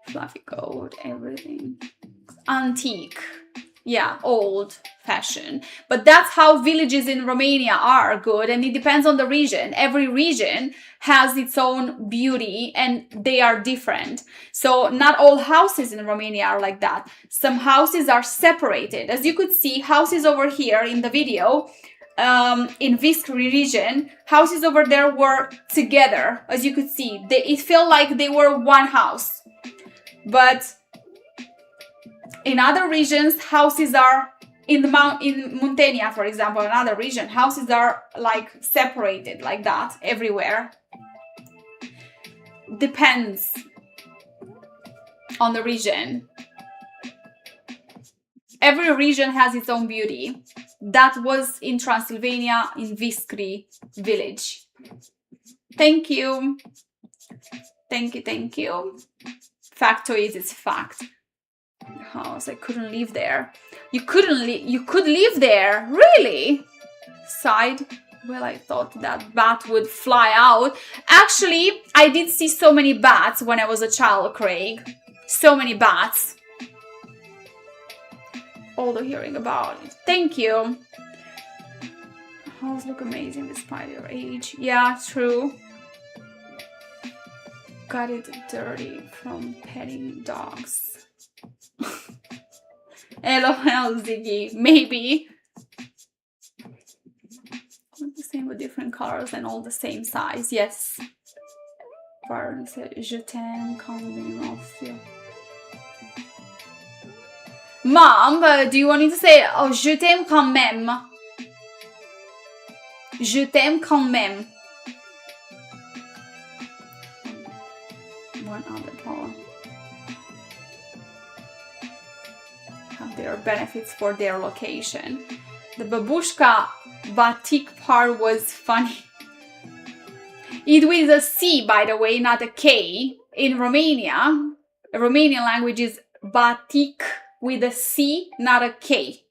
Fluffy coat, everything. Antique. Yeah, old fashioned. But that's how villages in Romania are good, and it depends on the region. Every region has its own beauty and they are different. So not all houses in Romania are like that. Some houses are separated. As you could see, houses over here in the video, in Viskri region, houses over there were together. As you could see, it felt like they were one house. But in other regions, houses are in Muntenia, for example, another region, houses are like separated like that everywhere. Depends on the region. Every region has its own beauty. That was in Transylvania, in Viskri village. Thank you. Thank you. Factoid is fact. House, I couldn't live there. You could live there? Really? Sighed. Well, I thought that bat would fly out. Actually, I did see so many bats when I was a child, Craig. So many bats. Although hearing about it. Thank you. House look amazing despite your age. Yeah, true. Got it dirty from petting dogs. LOL, Ziggy. Maybe. The same with different colors and all the same size. Yes. Je t'aime, coming off you. Mom, do you want me to say, oh, je t'aime quand même? Je t'aime quand même. One other poem. Have their benefits for their location. The babushka batik part was funny. It with a C, by the way, not a K. In Romania, Romanian language is batik with a C, not a K.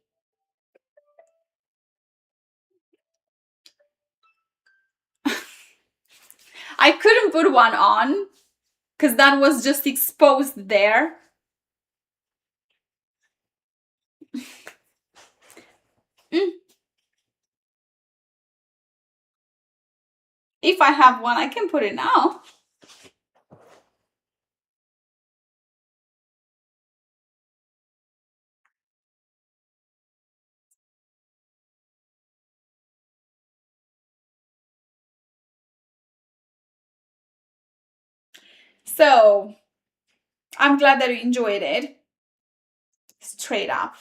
I couldn't put one on because that was just exposed there. If I have one, I can put it now. So, I'm glad that you enjoyed it. Straight up.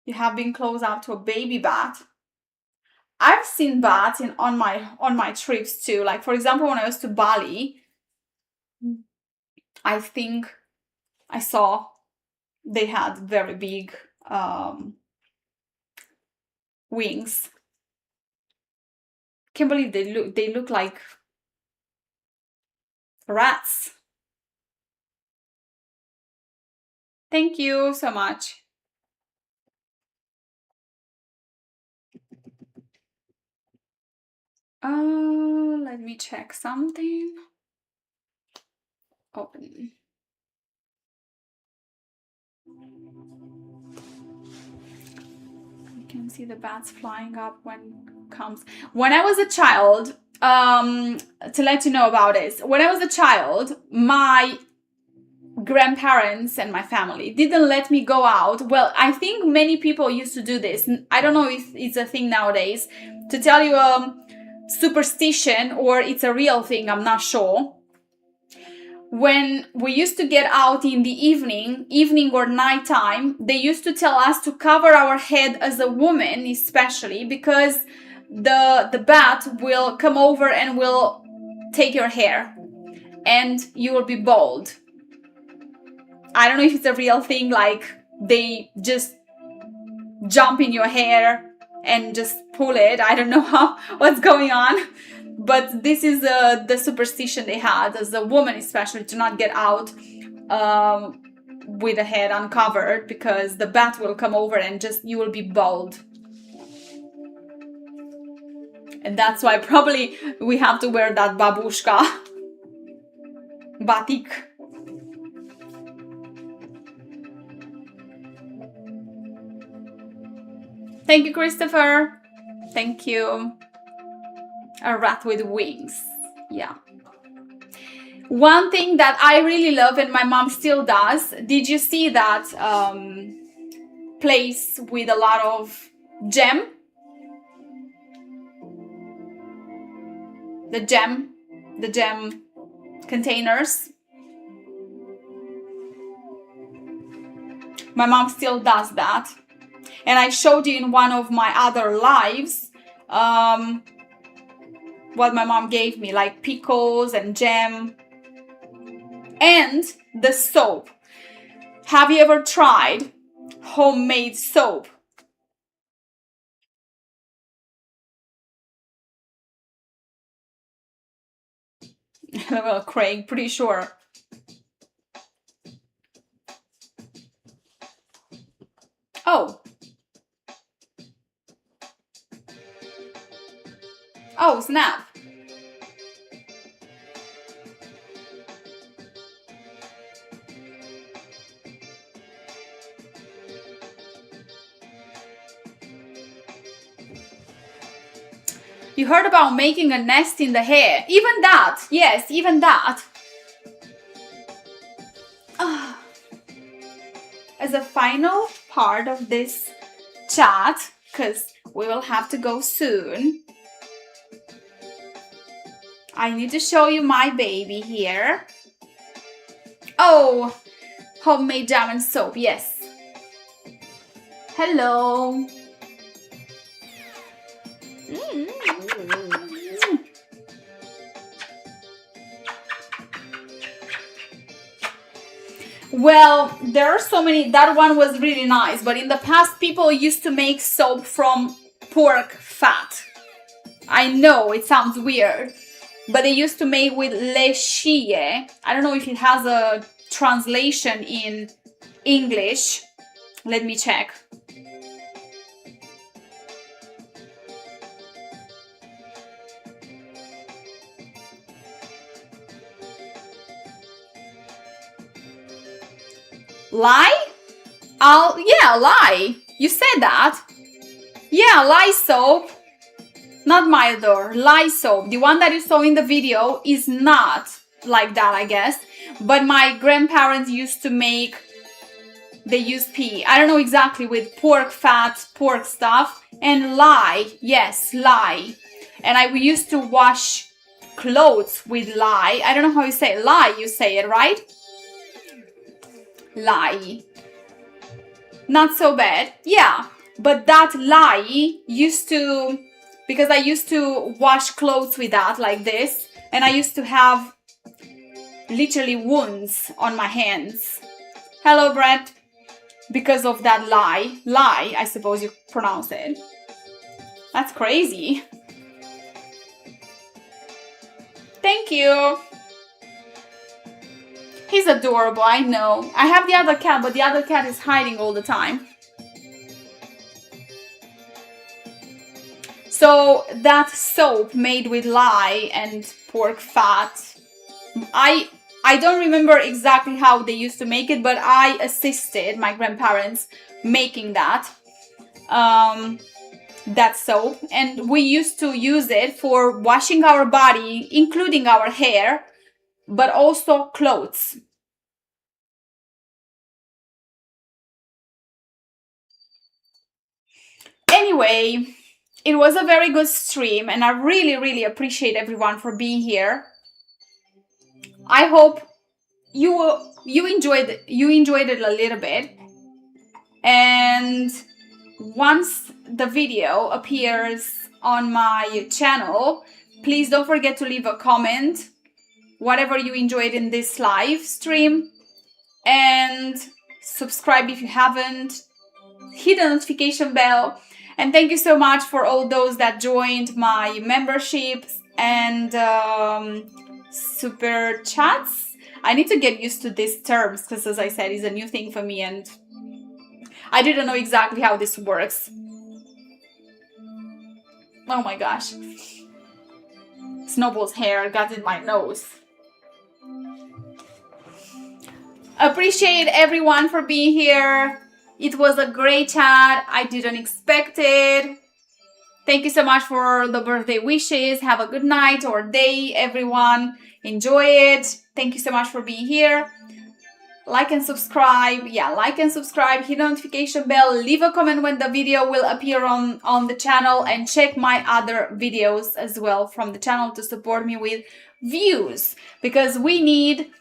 You have been close up to a baby bat. I've seen bats on my trips too. Like, for example, when I was to Bali, I think I saw they had very big wings. Can't believe they look like rats. Thank you so much. Let me check something. Open. You can see the bats flying up when it comes. When I was a child, to let you know about this, when I was a child, my grandparents and my family didn't let me go out. Well, I think many people used to do this. I don't know if it's a thing nowadays. To tell you a superstition or it's a real thing, I'm not sure. When we used to get out in the evening or nighttime, they used to tell us to cover our head as a woman, especially because the bat will come over and will take your hair and you will be bald. I don't know if it's a real thing, like they just jump in your hair and just pull it. I don't know what's going on. But this is the superstition they had as a woman, especially, to not get out with the head uncovered because the bat will come over and just you will be bald. And that's why probably we have to wear that babushka batik. Thank you, Christopher. Thank you. A rat with wings. Yeah. One thing that I really love and my mom still does, did you see that place with a lot of jam? The jam containers. My mom still does that. And I showed you in one of my other lives what my mom gave me, like pickles and jam. And the soap. Have you ever tried homemade soap? Well, Craig, pretty sure. Oh. Oh, snap. You heard about making a nest in the hair. Even that. Yes, even that. As a final part of this chat, because we will have to go soon, I need to show you my baby here. Oh, homemade jam and soap, yes. Hello. Well, there are so many. That one was really nice, but in the past, people used to make soap from pork fat. I know it sounds weird, but they used to make with lechie. I don't know if it has a translation in English. Let me check. Lye? Yeah, lye. You said that. Yeah, lye soap. Not Mildor, lye soap. The one that you saw in the video is not like that, I guess. But my grandparents used to make, they use pea. I don't know exactly, with pork fat, pork stuff. And lye, yes, lye. And we used to wash clothes with lye. I don't know how you say it. Lye, you say it, right? Lye. Not so bad. Yeah, but that lye used to, because I used to wash clothes with that like this, and I used to have literally wounds on my hands. Hello, Brett. Because of that lye. Lye, I suppose you pronounce it. That's crazy. Thank you. He's adorable, I know. I have the other cat, but the other cat is hiding all the time. So that soap made with lye and pork fat, I don't remember exactly how they used to make it, but I assisted my grandparents making that soap, and we used to use it for washing our body, including our hair, but also clothes. Anyway, it was a very good stream, and I really appreciate everyone for being here. I hope you enjoyed it a little bit. And once the video appears on my channel, please don't forget to leave a comment, whatever you enjoyed in this live stream, and subscribe if you haven't, hit the notification bell. And thank you so much for all those that joined my memberships and super chats. I need to get used to these terms because, as I said, it's a new thing for me and I didn't know exactly how this works. Oh my gosh. Snowball's hair got in my nose. Appreciate everyone for being here. It was a great chat. I didn't expect it. Thank you so much for the birthday wishes. Have a good night or day, everyone. Enjoy it. Thank you so much for being here. Like and subscribe. Yeah, like and subscribe. Hit the notification bell. Leave a comment when the video will appear on the channel. And check my other videos as well from the channel to support me with views. Because we need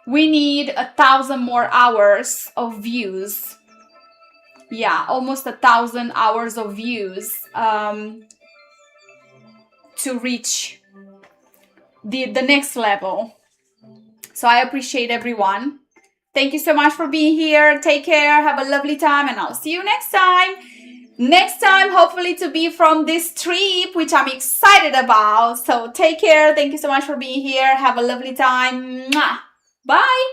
1,000 more hours of views. Yeah, almost 1,000 hours of views to reach the next level. So I appreciate everyone. Thank you so much for being here. Take care. Have a lovely time, and I'll see you next time. Next time, hopefully to be from this trip, which I'm excited about. So take care. Thank you so much for being here. Have a lovely time. Mwah. Bye.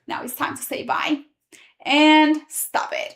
Now it's time to say bye. And stop it.